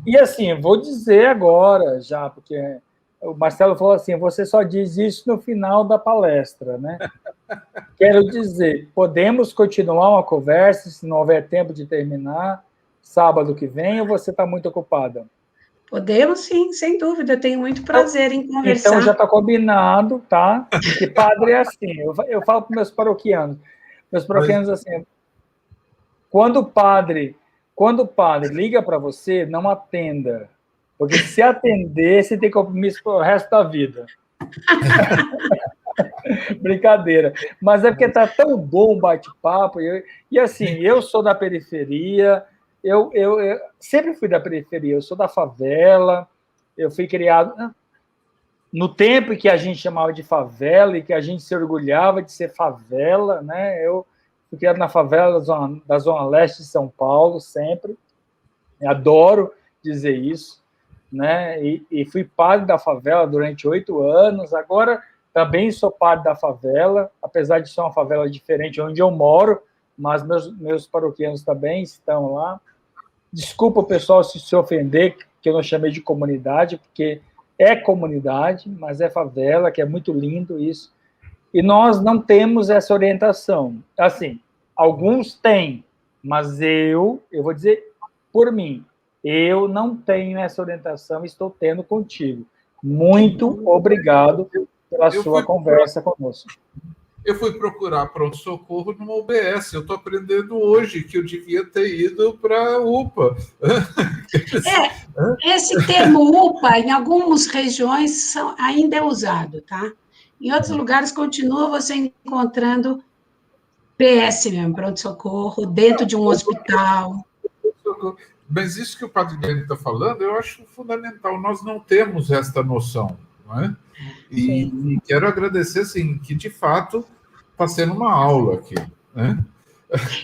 E, assim, eu vou dizer agora, já, porque o Marcelo falou assim, você só diz isso no final da palestra, né? Quero dizer, podemos continuar uma conversa, se não houver tempo de terminar, sábado que vem, ou você está muito ocupada? Podemos, sim, sem dúvida. Tenho muito prazer em conversar. Então, já está combinado, tá? Porque padre é assim. Eu falo para meus paroquianos assim, quando o padre liga para você, não atenda. Porque se atender, você tem compromisso para o resto da vida. Brincadeira. Mas é porque está tão bom o bate-papo. E assim, eu sou da periferia, eu sempre fui da periferia, eu sou da favela, eu fui criado no tempo que a gente chamava de favela e que a gente se orgulhava de ser favela, né? Eu fui criado na favela da Zona Leste de São Paulo, sempre. Adoro dizer isso, né? E fui padre da favela durante 8 anos. Agora também sou padre da favela, apesar de ser uma favela diferente onde eu moro, mas meus paroquianos também estão lá. Desculpa o pessoal se ofender, que eu não chamei de comunidade, porque é comunidade, mas é favela, que é muito lindo isso. E nós não temos essa orientação. Assim, alguns têm, mas eu vou dizer por mim, eu não tenho essa orientação, estou tendo contigo. Muito obrigado pela sua conversa conosco. Eu fui procurar pronto-socorro numa UBS. Eu estou aprendendo hoje que eu devia ter ido para a UPA. Esse termo UPA, em algumas regiões, ainda é usado, tá? Em outros lugares, continua você encontrando PS mesmo, pronto-socorro, dentro de um hospital. Mas isso que o padre Guilherme está falando, eu acho fundamental. Nós não temos esta noção, não é? E quero agradecer, assim, que de fato está sendo uma aula aqui, né?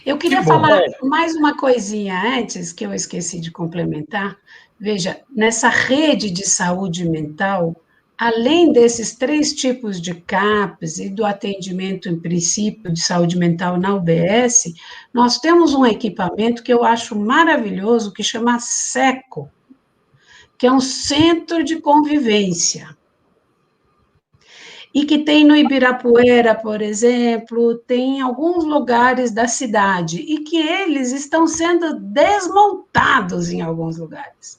Eu queria falar mais uma coisinha antes, que eu esqueci de complementar. Veja, nessa rede de saúde mental, além desses 3 tipos de CAPs e do atendimento, em princípio, de saúde mental na UBS, nós temos um equipamento que eu acho maravilhoso, que chama SECO, que é um centro de convivência. E que tem no Ibirapuera, por exemplo, tem em alguns lugares da cidade, e que eles estão sendo desmontados em alguns lugares.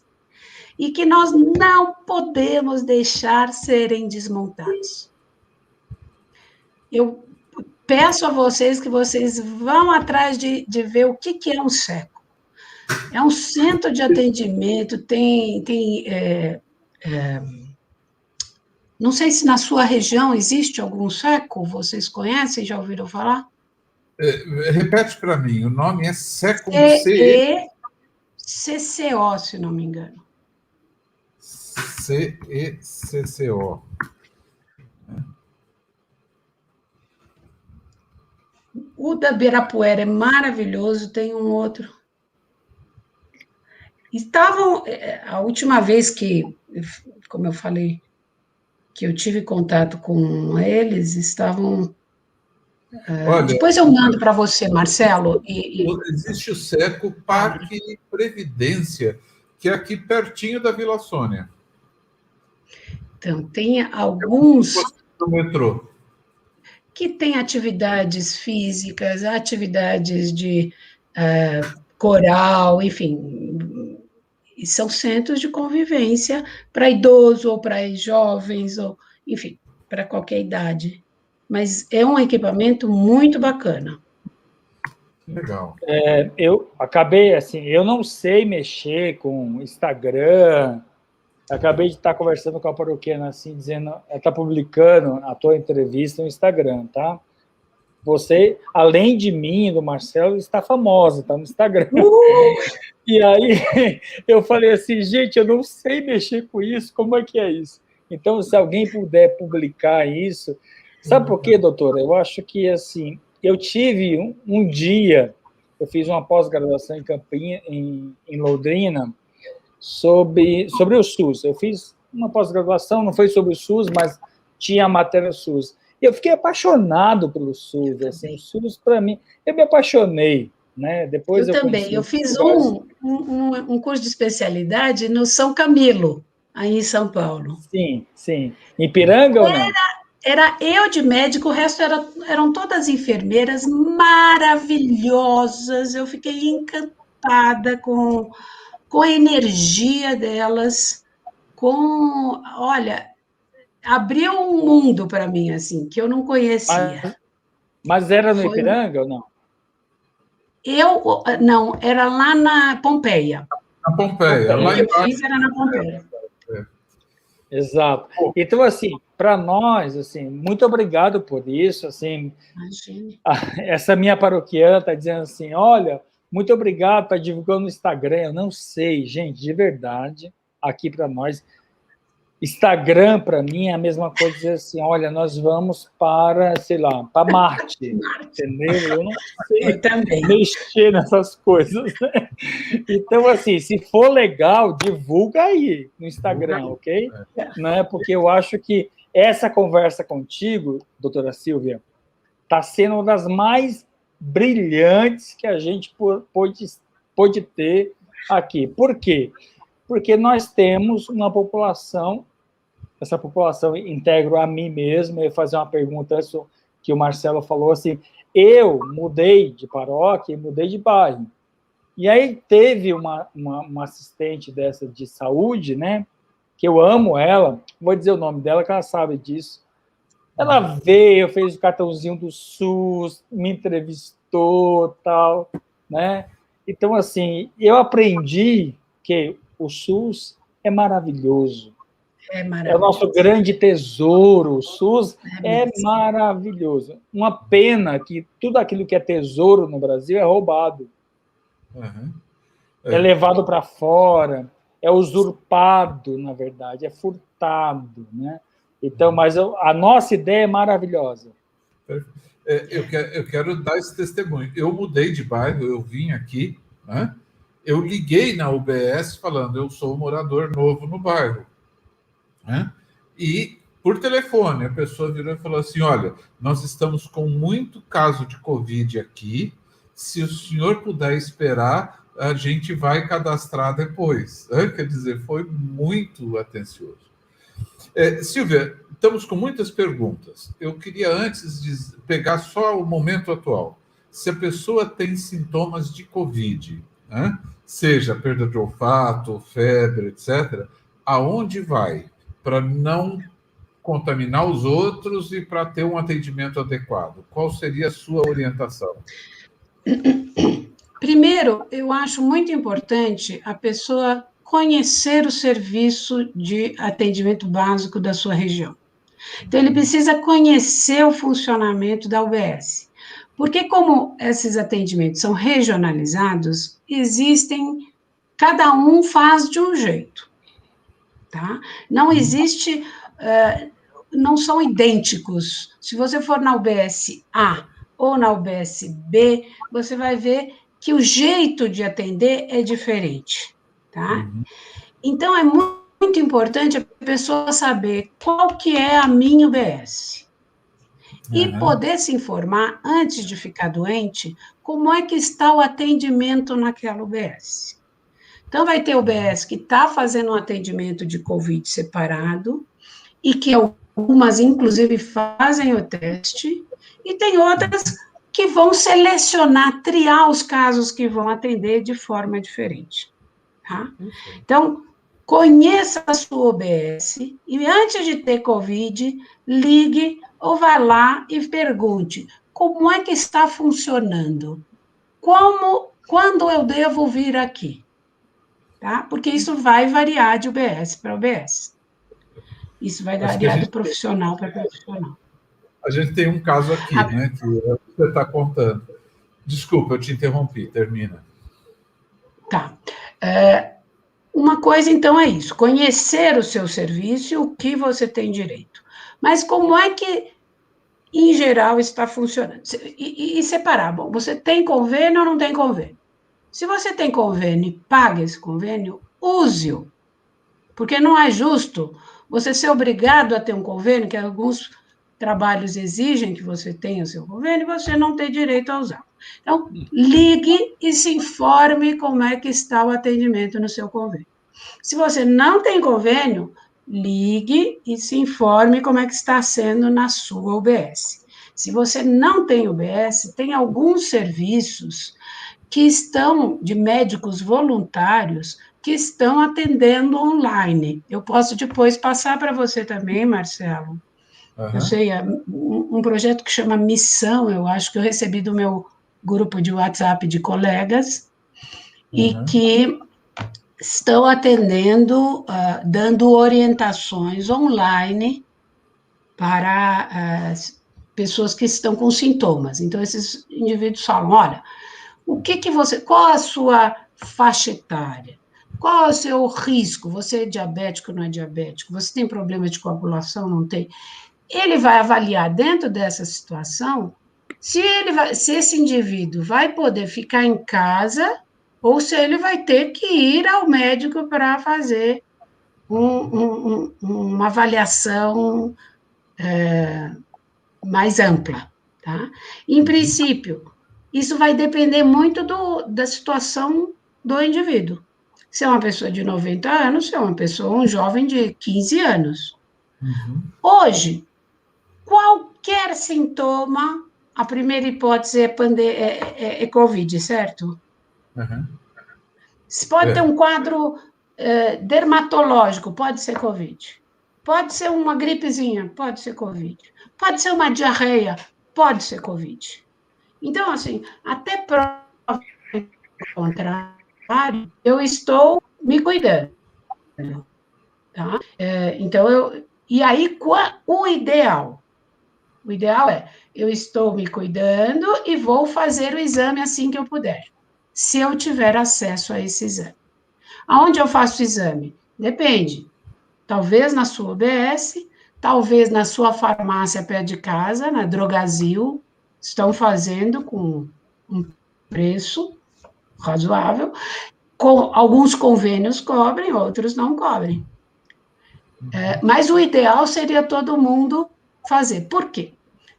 E que nós não podemos deixar serem desmontados. Eu peço a vocês que vocês vão atrás de ver o que é um SECO. É um centro de atendimento, não sei se na sua região existe algum SECO, vocês conhecem, já ouviram falar? Repete para mim, o nome é SECO. CECO, se não me engano. CECO. O da Ibirapuera é maravilhoso, tem um outro. A última vez que, como eu falei, que eu tive contato com eles, estavam... Olha, depois eu mando para você, Marcelo. Existe o SECO Parque Previdência, que é aqui pertinho da Vila Sônia. Então, tem alguns... do metrô. Que tem atividades físicas, atividades de coral, enfim... E são centros de convivência para idoso ou para jovens, ou, enfim, para qualquer idade. Mas é um equipamento muito bacana. Legal. Eu acabei, assim, eu não sei mexer com Instagram. Acabei de estar conversando com a paroquiana, assim, dizendo, ela está publicando a tua entrevista no Instagram, tá? Você, além de mim e do Marcelo, está famosa, está no Instagram. E aí eu falei assim, gente, eu não sei mexer com isso, como é que é isso? Então, se alguém puder publicar isso... Sabe por quê, doutora? Eu acho que, assim, eu tive um dia, eu fiz uma pós-graduação em Londrina, sobre o SUS. Eu fiz uma pós-graduação, não foi sobre o SUS, mas tinha a matéria SUS. E eu fiquei apaixonado pelo SUS, assim, o SUS, para mim, eu me apaixonei, né? Depois Eu também. Eu fiz um curso de especialidade no São Camilo, aí em São Paulo. Sim, sim. Em Ipiranga ou não? Era eu de médico, o resto eram todas enfermeiras maravilhosas. Eu fiquei encantada com a energia delas, olha, abriu um mundo para mim, assim, que eu não conhecia. Mas era no Ipiranga ou não? Não, era lá na Pompeia. Na Pompeia, lá O que eu fiz era na Pompeia. Exato. Então, assim, para nós, assim, muito obrigado por isso, assim. Imagine. Essa minha paroquiana está dizendo assim, olha, muito obrigado, está divulgando no Instagram. Eu não sei, gente, de verdade, aqui para nós, Instagram, para mim, é a mesma coisa dizer assim, olha, nós vamos para, sei lá, para Marte, entendeu? Eu não sei mexer nessas coisas, né? Então, assim, se for legal, divulga aí no Instagram, ok? Né? Porque eu acho que essa conversa contigo, doutora Silvia, está sendo uma das mais brilhantes que a gente pôde ter aqui. Por quê? Porque nós temos uma população, essa população integro a mim mesmo. Eu ia fazer uma pergunta que o Marcelo falou assim, eu mudei de paróquia e mudei de bairro. E aí teve uma assistente dessa de saúde, né, que eu amo ela, vou dizer o nome dela, que ela sabe disso. Ela veio, fez o cartãozinho do SUS, me entrevistou, tal, né? Então, assim, eu aprendi que o SUS é maravilhoso. É o nosso grande tesouro. O SUS é maravilhoso. Uma pena que tudo aquilo que é tesouro no Brasil é roubado. É levado para fora, é usurpado, na verdade, é furtado, né? Então, mas a nossa ideia é maravilhosa. Eu quero dar esse testemunho. Eu mudei de bairro, eu vim aqui, né? Eu liguei na UBS falando, eu sou um morador novo no bairro. Né? E, por telefone, a pessoa virou e falou assim, olha, nós estamos com muito caso de Covid aqui, se o senhor puder esperar, a gente vai cadastrar depois. Quer dizer, foi muito atencioso. Silvia, estamos com muitas perguntas. Eu queria, antes de pegar só o momento atual, se a pessoa tem sintomas de Covid, né? Seja perda de olfato, febre, etc., aonde vai? Para não contaminar os outros e para ter um atendimento adequado. Qual seria a sua orientação? Primeiro, eu acho muito importante a pessoa conhecer o serviço de atendimento básico da sua região. Então, ele precisa conhecer o funcionamento da UBS. Porque, como esses atendimentos são regionalizados, cada um faz de um jeito. Tá? Não existe, não são idênticos. Se você for na UBS A ou na UBS B, você vai ver que o jeito de atender é diferente. Tá? Então, é muito importante a pessoa saber qual que é a minha UBS. E poder se informar, antes de ficar doente, como é que está o atendimento naquela UBS. Então, vai ter UBS que está fazendo um atendimento de Covid separado, e que algumas, inclusive, fazem o teste, e tem outras que vão selecionar, triar os casos que vão atender de forma diferente. Tá? Então, conheça a sua UBS, e antes de ter Covid, ligue ou vá lá e pergunte como é que está funcionando, quando eu devo vir aqui. Tá? Porque isso vai variar de UBS para UBS. Isso vai variar de profissional para profissional. A gente tem um caso aqui, né, que você está contando. Desculpa, eu te interrompi, termina. Tá. Uma coisa, então, é isso, conhecer o seu serviço e o que você tem direito. Mas como é que, em geral, está funcionando? E separar, bom, você tem convênio ou não tem convênio? Se você tem convênio e paga esse convênio, use-o. Porque não é justo você ser obrigado a ter um convênio, que alguns trabalhos exigem que você tenha o seu convênio, e você não tem direito a usar. Então, ligue e se informe como é que está o atendimento no seu convênio. Se você não tem convênio, ligue e se informe como é que está sendo na sua UBS. Se você não tem UBS, tem alguns serviços que estão, de médicos voluntários, que estão atendendo online. Eu posso depois passar para você também, Marcelo. Eu sei, um projeto que chama Missão, eu acho que eu recebi do meu grupo de WhatsApp de colegas, e que estão atendendo, dando orientações online para as pessoas que estão com sintomas. Então, esses indivíduos falam, olha, qual a sua faixa etária? Qual é o seu risco? Você é diabético, não é diabético? Você tem problema de coagulação, não tem? Ele vai avaliar dentro dessa situação se esse indivíduo vai poder ficar em casa ou se ele vai ter que ir ao médico para fazer uma avaliação mais ampla. Tá? Em princípio, isso vai depender muito da situação do indivíduo. Se é uma pessoa de 90 anos, se é um jovem de 15 anos. Hoje, qualquer sintoma, a primeira hipótese é Covid, certo? Se pode ter um quadro dermatológico, pode ser Covid. Pode ser uma gripezinha, pode ser Covid. Pode ser uma diarreia, pode ser Covid. Então, assim, até prova contrário, eu estou me cuidando. Tá? Então, e aí, o ideal é, eu estou me cuidando e vou fazer o exame assim que eu puder, se eu tiver acesso a esse exame. Aonde eu faço o exame? Depende. Talvez na sua UBS, talvez na sua farmácia perto de casa, na Drogasil, estão fazendo com um preço razoável. Alguns convênios cobrem, outros não cobrem. Mas o ideal seria todo mundo fazer. Por quê?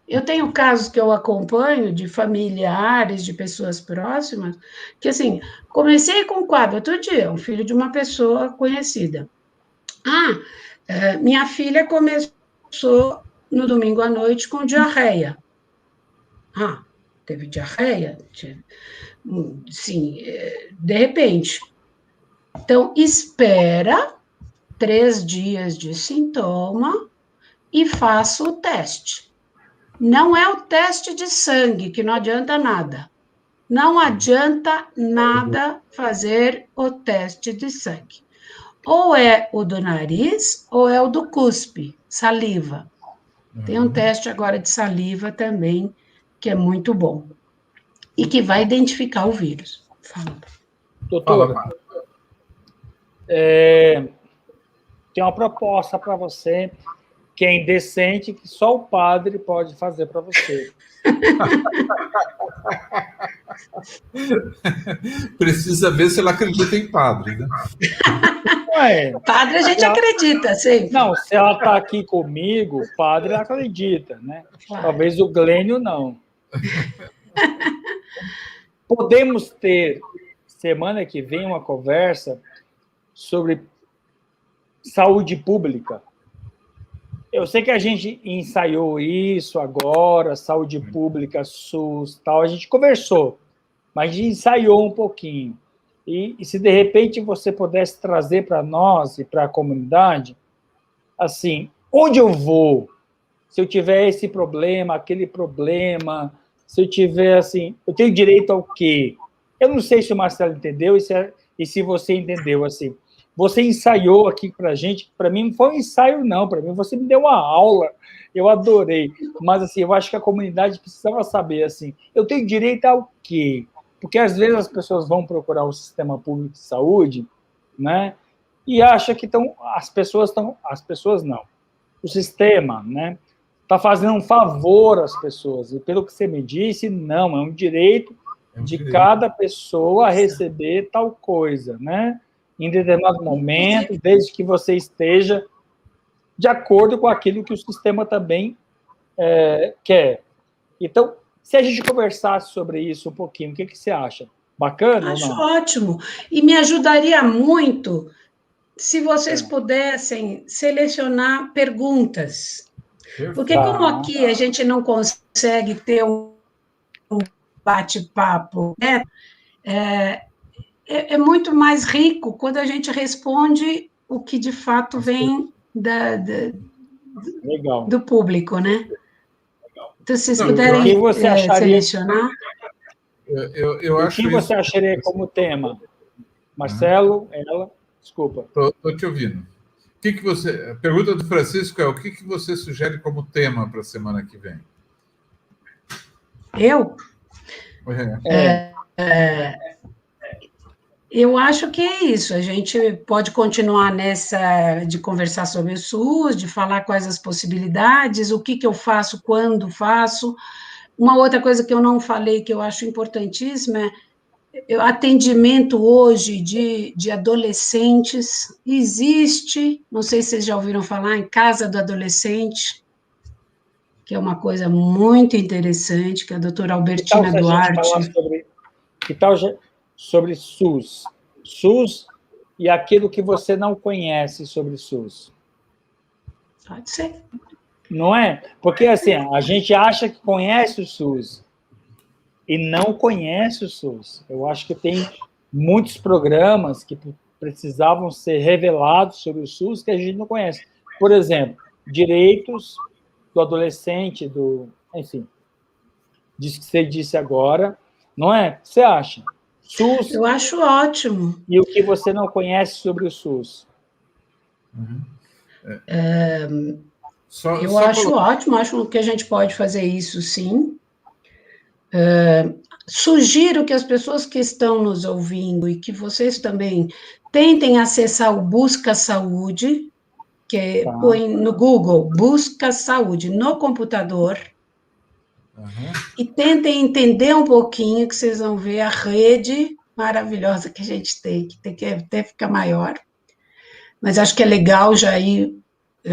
Eu tenho casos que eu acompanho de familiares, de pessoas próximas, que, assim, comecei com um quadro outro dia, um filho de uma pessoa conhecida. Minha filha começou no domingo à noite com diarreia. Teve diarreia? Sim, de repente. Então, espera 3 dias de sintoma e faça o teste. Não é o teste de sangue, que não adianta nada. Não adianta nada fazer o teste de sangue. Ou é o do nariz, ou é o do cuspe, saliva. Tem um teste agora de saliva também, que é muito bom. E que vai identificar o vírus. Fala. Doutor, tem uma proposta para você, que é indecente, que só o padre pode fazer para você. Precisa ver se ela acredita em padre, né? Padre a gente acredita, sempre. Não, se ela está aqui comigo, o padre acredita, né? Claro. Talvez o Glênio não. Podemos ter, semana que vem, uma conversa sobre saúde pública. Eu sei que a gente ensaiou isso agora, saúde pública, SUS, tal, a gente conversou, mas a gente ensaiou um pouquinho. E se, de repente, você pudesse trazer para nós e para a comunidade, assim, onde eu vou, se eu tiver esse problema, aquele problema, se eu tiver, assim, eu tenho direito ao quê? Eu não sei se o Marcelo entendeu e se você entendeu, assim. Você ensaiou aqui para a gente, para mim não foi um ensaio, não, para mim você me deu uma aula, eu adorei, mas assim, eu acho que a comunidade precisava saber, assim, eu tenho direito ao quê? Porque às vezes as pessoas vão procurar o sistema público de saúde, né, e acham que as pessoas não, o sistema, né, está fazendo um favor às pessoas, e pelo que você me disse, não, é um direito de cada pessoa a receber tal coisa, né? em determinado momento, desde que você esteja de acordo com aquilo que o sistema também quer. Então, se a gente conversasse sobre isso um pouquinho, o que você acha? Bacana Acho ou não? ótimo. E me ajudaria muito se vocês pudessem selecionar perguntas. Porque como aqui a gente não consegue ter um bate-papo, né? É muito mais rico quando a gente responde o que de fato vem Legal. do público, né? Então, se vocês Não, puderem O que você acharia, selecionar. eu o acho que você isso. acharia como tema? Marcelo, ela, desculpa. Estou te ouvindo. A pergunta do Francisco é: o que você sugere como tema para a semana que vem? Eu acho que é isso. A gente pode continuar nessa de conversar sobre o SUS, de falar quais as possibilidades, o que eu faço, quando faço. Uma outra coisa que eu não falei, que eu acho importantíssima, é o atendimento hoje de adolescentes. Existe, não sei se vocês já ouviram falar, em Casa do Adolescente, que é uma coisa muito interessante, que a doutora Albertina Duarte... Que tal sobre SUS? SUS e aquilo que você não conhece sobre SUS. Pode ser. Não é? Porque, assim, a gente acha que conhece o SUS e não conhece o SUS. Eu acho que tem muitos programas que precisavam ser revelados sobre o SUS que a gente não conhece. Por exemplo, direitos do adolescente, enfim, disso que você disse agora, não é? O que você acha? SUS. Eu acho ótimo. E o que você não conhece sobre o SUS? Eu acho ótimo, acho que a gente pode fazer isso, sim. Sugiro que as pessoas que estão nos ouvindo e que vocês também tentem acessar o Busca Saúde, que põe no Google, Busca Saúde, no computador, e tentem entender um pouquinho, que vocês vão ver a rede maravilhosa que a gente tem que até ficar maior. Mas acho que é legal já ir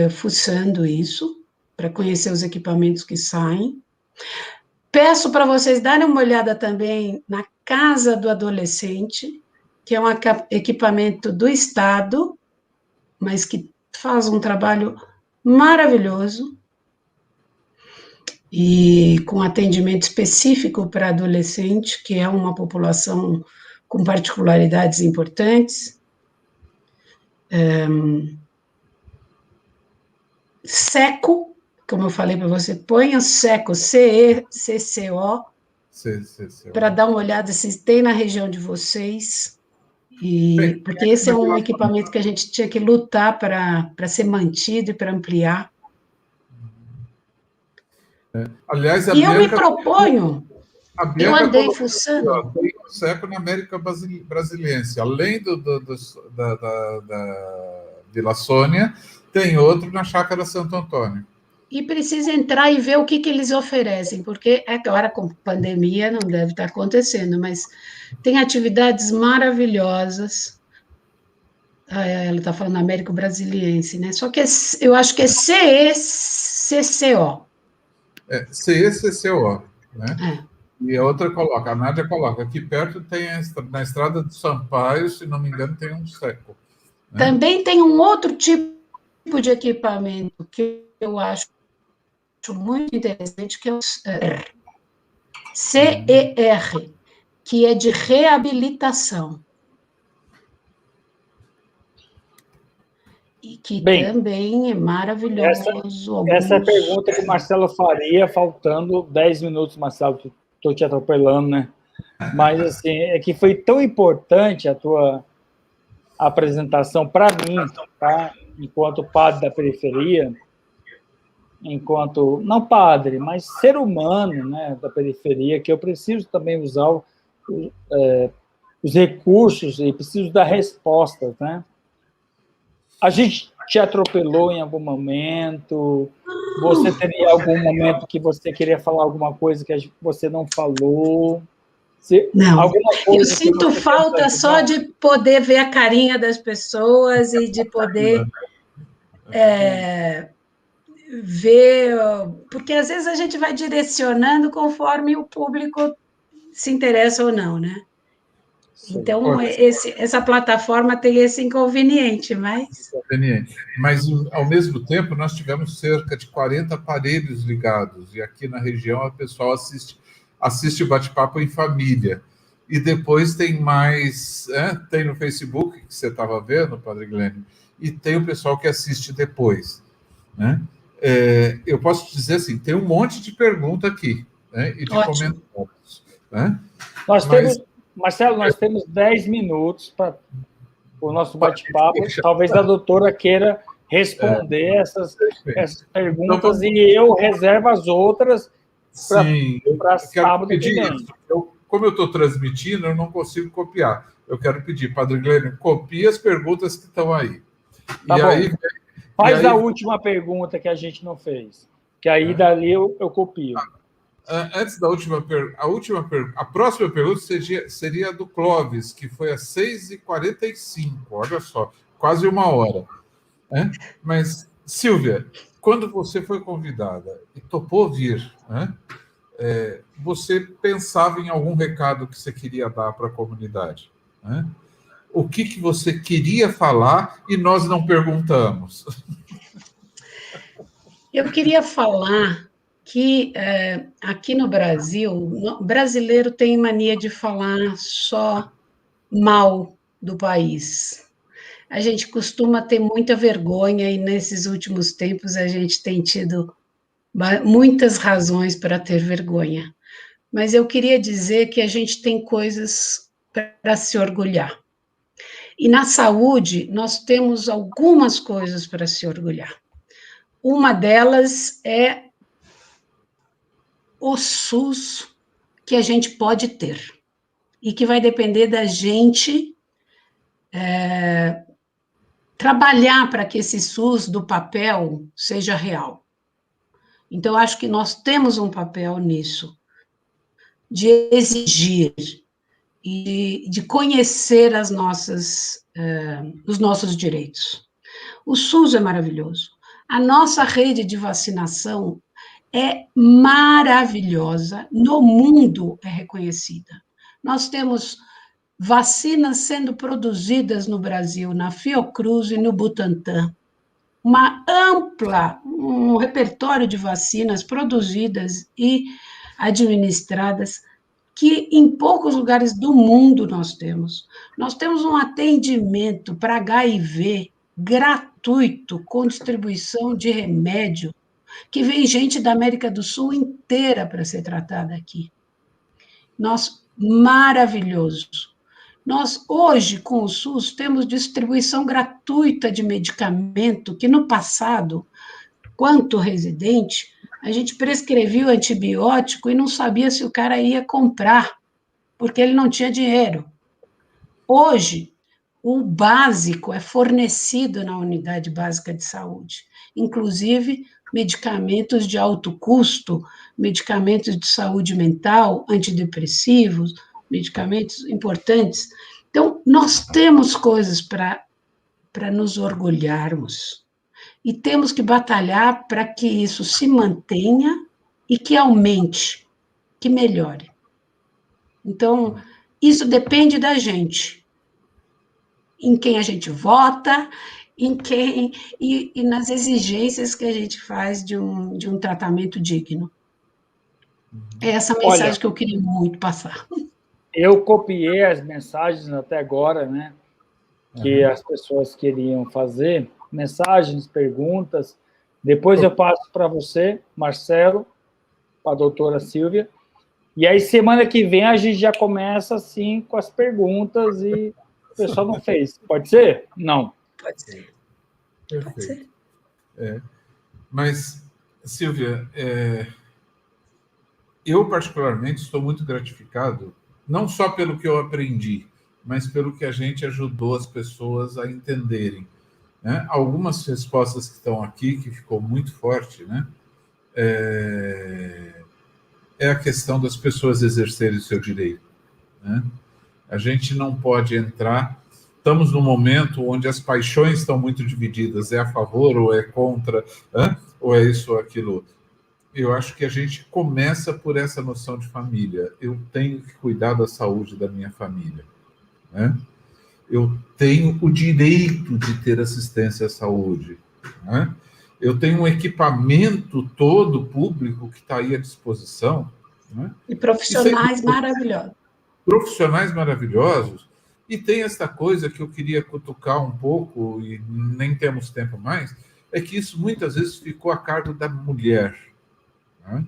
fuçando isso, para conhecer os equipamentos que saem. Peço para vocês darem uma olhada também na Casa do Adolescente, que é um equipamento do Estado, mas que faz um trabalho maravilhoso, e com atendimento específico para adolescente, que é uma população com particularidades importantes. SECO, como eu falei para você, põe o SECO, CECCO, para dar uma olhada se tem na região de vocês, porque esse é um equipamento que a gente tinha que lutar para ser mantido e para ampliar. Aliás, e eu me proponho, eu andei fuçando. Tem um SECO na América Brasiliense, além da Vila Sônia, tem outro na Chácara Santo Antônio. E precisa entrar e ver o que eles oferecem, porque agora com pandemia não deve estar acontecendo, mas tem atividades maravilhosas. Ela está falando América Brasiliense, né? Só que eu acho que é CECCO. CECCO, né? E a outra coloca, a Nádia coloca, aqui perto tem na Estrada do Sampaio, se não me engano, tem um SECO. Né? Também tem um outro tipo de equipamento que eu acho muito interessante, que é o CER, que é de reabilitação. E que também é maravilhoso. Essa é a pergunta que o Marcelo faria, faltando 10 minutos, Marcelo, estou te atropelando, né? Mas, assim, é que foi tão importante a tua apresentação para mim, tá? Enquanto padre da periferia, enquanto, não padre, mas ser humano, né, da periferia, que eu preciso também usar os recursos e preciso dar respostas, né? A gente te atropelou em algum momento? Você teria algum momento que você queria falar alguma coisa que você não falou? Não, eu coisa sinto falta só de poder ver a carinha das pessoas e de poder ver, porque às vezes a gente vai direcionando conforme o público se interessa ou não, né? Então, essa plataforma tem esse inconveniente, mas... Mas, ao mesmo tempo, nós tivemos cerca de 40 aparelhos ligados, e aqui na região o pessoal assiste bate-papo em família. E depois tem mais, tem no Facebook, que você estava vendo, Padre Glênio, e tem o pessoal que assiste depois. Né? Eu posso te dizer assim, tem um monte de pergunta aqui, né? E de comentários. Né? Marcelo, nós temos 10 minutos para o nosso bate-papo. Talvez a doutora queira responder essas perguntas, então, e eu reservo as outras para sábado que vem. Como eu estou transmitindo, eu não consigo copiar. Eu quero pedir, Padre Glênio, copie as perguntas que estão aí. Tá bom. Faz a última pergunta que a gente não fez, que aí dali eu copio. Antes da a próxima pergunta seria a do Clóvis, que foi às 6h45, olha só, quase 1 hora. Né? Mas, Silvia, quando você foi convidada e topou vir, né? Você pensava em algum recado que você queria dar para a comunidade? Né? O que você queria falar e nós não perguntamos? Eu queria falar que aqui no Brasil, o brasileiro tem mania de falar só mal do país. A gente costuma ter muita vergonha e nesses últimos tempos a gente tem tido muitas razões para ter vergonha. Mas eu queria dizer que a gente tem coisas para se orgulhar. E na saúde, nós temos algumas coisas para se orgulhar. Uma delas é o SUS que a gente pode ter e que vai depender da gente trabalhar para que esse SUS do papel seja real. Então, acho que nós temos um papel nisso, de exigir e de conhecer os nossos direitos. O SUS é maravilhoso. A nossa rede de vacinação é maravilhosa, no mundo é reconhecida. Nós temos vacinas sendo produzidas no Brasil, na Fiocruz e no Butantan. Um repertório de vacinas produzidas e administradas que em poucos lugares do mundo nós temos. Nós temos um atendimento para HIV gratuito, com distribuição de remédio, que vem gente da América do Sul inteira para ser tratada aqui. Maravilhoso. Nós, hoje, com o SUS, temos distribuição gratuita de medicamento, que no passado, quanto residente, a gente prescrevia o antibiótico e não sabia se o cara ia comprar, porque ele não tinha dinheiro. Hoje, o básico é fornecido na unidade básica de saúde, inclusive medicamentos de alto custo, medicamentos de saúde mental, antidepressivos, medicamentos importantes. Então, nós temos coisas para nos orgulharmos. E temos que batalhar para que isso se mantenha e que aumente, que melhore. Então, isso depende da gente. Em quem a gente vota, e nas exigências que a gente faz de um tratamento digno. É essa mensagem que eu queria muito passar. Eu copiei as mensagens até agora, né, que as pessoas queriam fazer, mensagens, perguntas. Depois eu passo para você, Marcelo, para a doutora Silvia, e aí semana que vem a gente já começa assim com as perguntas e o pessoal não fez. Pode ser? Não. Pode ser. Perfeito. Mas, Silvia, eu particularmente estou muito gratificado, não só pelo que eu aprendi, mas pelo que a gente ajudou as pessoas a entenderem. Né? Algumas respostas que estão aqui, que ficou muito forte, né? É a questão das pessoas exercerem o seu direito. né? A gente não pode entrar... Estamos num momento onde as paixões estão muito divididas, é a favor ou é contra, né? Ou é isso ou aquilo. Eu acho que a gente começa por essa noção de família. Eu tenho que cuidar da saúde da minha família, né? Eu tenho o direito de ter assistência à saúde, né? Eu tenho um equipamento todo público que está aí à disposição, né? E profissionais maravilhosos. Profissionais maravilhosos. E tem esta coisa que eu queria cutucar um pouco, e nem temos tempo mais, é que isso muitas vezes ficou a cargo da mulher, né?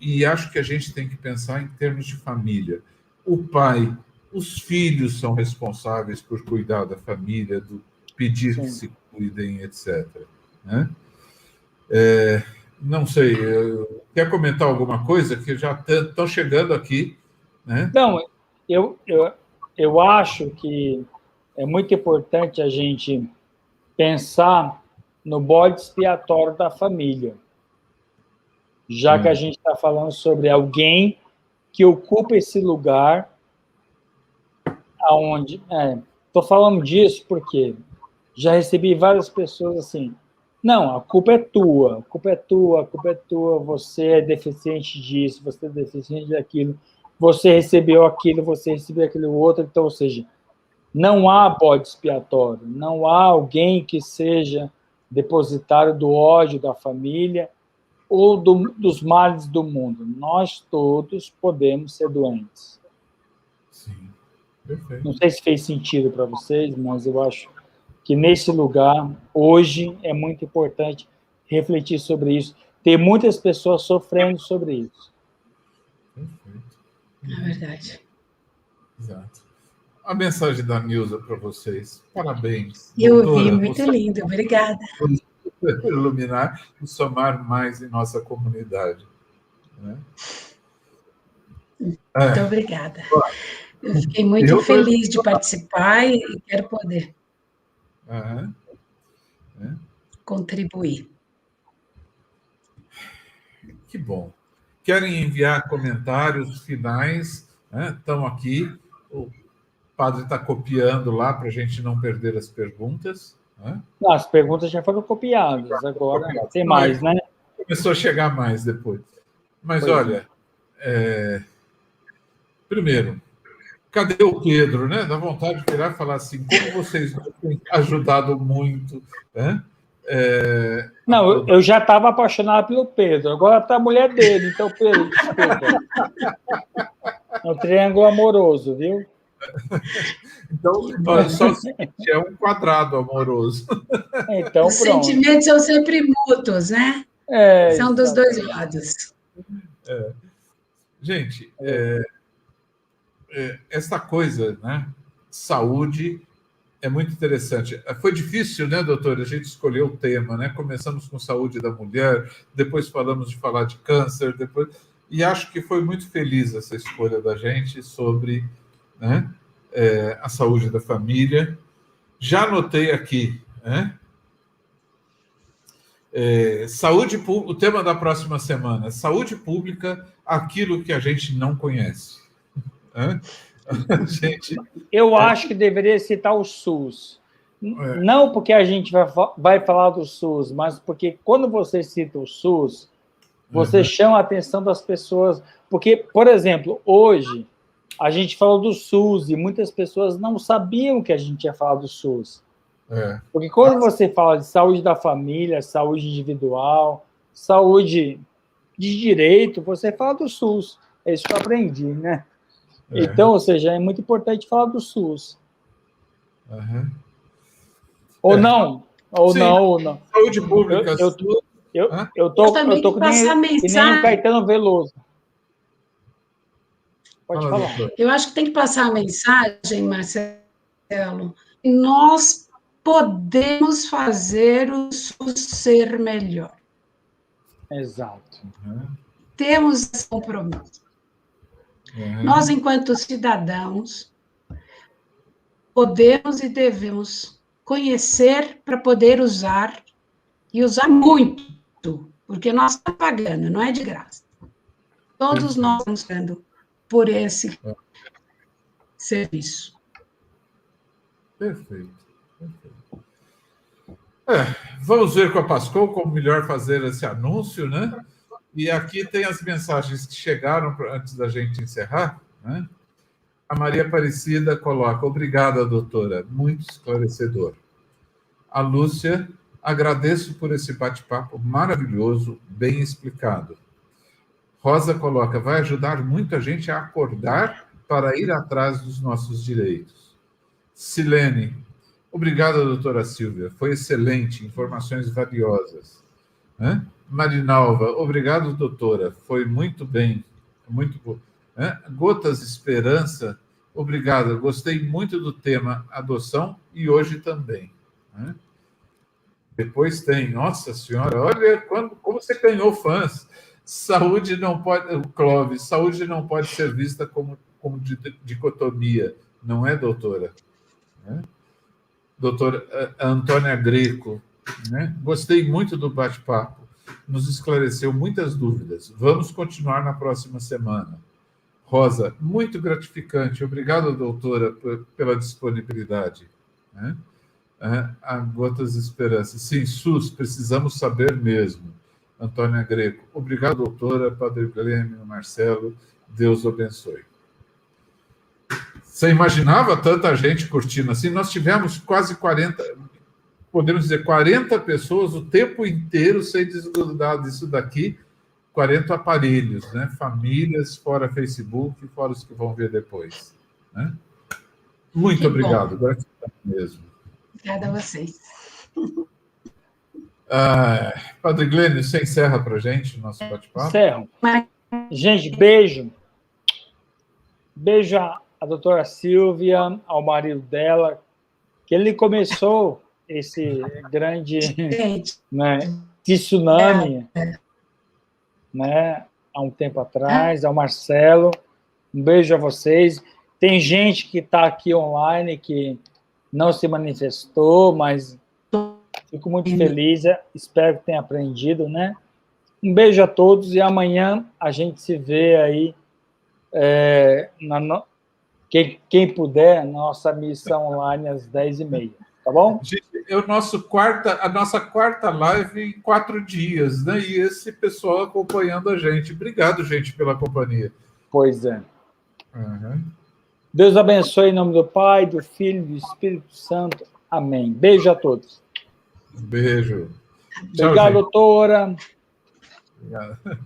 E acho que a gente tem que pensar em termos de família. O pai, os filhos são responsáveis por cuidar da família, do pedir que se cuidem, etc., né? Não sei, quer comentar alguma coisa? Que já estão chegando aqui, né? Não, eu acho que é muito importante a gente pensar no bode expiatório da família, já que a gente está falando sobre alguém que ocupa esse lugar aonde... Estou falando disso porque já recebi várias pessoas assim, não, a culpa é tua, a culpa é tua, a culpa é tua, você é deficiente disso, você é deficiente daquilo, você recebeu aquilo, você recebeu aquilo outro, então, ou seja, não há bode expiatório, não há alguém que seja depositário do ódio da família ou dos males do mundo. Nós todos podemos ser doentes. Sim, perfeito. Não sei se fez sentido para vocês, mas eu acho que nesse lugar, hoje, é muito importante refletir sobre isso. Tem muitas pessoas sofrendo sobre isso. Perfeito. É verdade. Exato. A mensagem da Nilza para vocês. Parabéns. Eu doutora, vi, muito lindo. Obrigada. Iluminar e somar mais em nossa comunidade, né? Muito obrigada. Eu fiquei muito feliz de participar e quero poder contribuir. Que bom. Querem enviar comentários finais? Estão aqui. O padre está copiando lá para a gente não perder as perguntas. Não, as perguntas já foram copiadas, agora tem mais, né? Começou a chegar mais depois. Mas Pois olha, primeiro, cadê o Pedro, né? Dá vontade de virar e falar assim, como vocês têm ajudado muito, né? Não, eu já estava apaixonado pelo Pedro, agora está a mulher dele, então, Pedro, desculpa. É um triângulo amoroso, viu? Então, olha, só é um quadrado amoroso. Então, Os pronto. sentimentos são sempre mútuos, né? São dos dois lados. Gente, essa coisa, né? Saúde é muito interessante. Foi difícil, né, doutora? A gente escolheu o tema, né? Começamos com saúde da mulher, depois falamos de falar de câncer, depois... E acho que foi muito feliz essa escolha da gente sobre, né, a saúde da família. Já anotei aqui, né? Saúde pública, o tema da próxima semana, saúde pública, aquilo que a gente não conhece. Eu acho que deveria citar o SUS. Não porque a gente vai falar do SUS, mas porque quando você cita o SUS, você chama a atenção das pessoas. Porque, por exemplo, hoje, a gente falou do SUS e muitas pessoas não sabiam que a gente ia falar do SUS. Porque quando você fala de saúde da família, saúde individual, saúde de direito, você fala do SUS. É isso que eu aprendi, né? Então, ou seja, é muito importante falar do SUS. Ou não. Ou Sim, não, ou não. Saúde pública. Eu tô que nem o Caetano Veloso. Pode falar. Eu acho que tem que passar a mensagem, Marcelo. Nós podemos fazer o SUS ser melhor. Exato. Temos esse compromisso. Nós, enquanto cidadãos, podemos e devemos conhecer para poder usar, e usar muito, porque nós estamos pagando, não é de graça. Todos nós estamos pagando por esse serviço. Perfeito. Vamos ver com a Pascoal como melhor fazer esse anúncio, né? E aqui tem as mensagens que chegaram antes da gente encerrar, né? A Maria Aparecida coloca: obrigada, doutora, muito esclarecedor. A Lúcia: agradeço por esse bate-papo maravilhoso, bem explicado. Rosa coloca: vai ajudar muita gente a acordar para ir atrás dos nossos direitos. Silene: obrigada, doutora Silvia, foi excelente, informações valiosas. Marinalva: obrigado, doutora, foi muito bem, muito bom. Gotas de Esperança: obrigado, gostei muito do tema adoção e hoje também. Depois tem, nossa senhora, olha como você ganhou fãs. Saúde não pode, Clóvis, saúde não pode ser vista como dicotomia, não é, doutora? Doutora Antônia Greco, gostei muito do bate-papo, nos esclareceu muitas dúvidas. Vamos continuar na próxima semana. Rosa: muito gratificante. Obrigado, doutora, pela disponibilidade. A Gotas de Esperança: sim, SUS, precisamos saber mesmo. Antônia Greco: obrigado, doutora. Padre Glênio, Marcelo, Deus o abençoe. Você imaginava tanta gente curtindo assim? Nós tivemos quase 40, podemos dizer, 40 pessoas o tempo inteiro sem desgrudar disso daqui, 40 aparelhos, né? Famílias, fora Facebook, fora os que vão ver depois. Muito Que obrigado, bom. gratidão mesmo. Obrigada a vocês. Padre Glênio, você encerra para a gente o nosso bate-papo? Encerro. Gente, beijo. Beijo a doutora Silvia, ao marido dela, que ele começou esse grande tsunami, há um tempo atrás, ao Marcelo. Um beijo a vocês. Tem gente que está aqui online que não se manifestou, mas fico muito feliz, espero que tenha aprendido, né? Um beijo a todos e amanhã a gente se vê aí, quem puder, nossa missão online às 10h30, tá bom? Gente, é a nossa quarta live em 4 dias, né? E esse pessoal acompanhando a gente. Obrigado, gente, pela companhia. Pois é. Deus abençoe em nome do Pai, do Filho e do Espírito Santo. Amém. Beijo a todos. Beijo. Obrigado, doutora. Obrigado.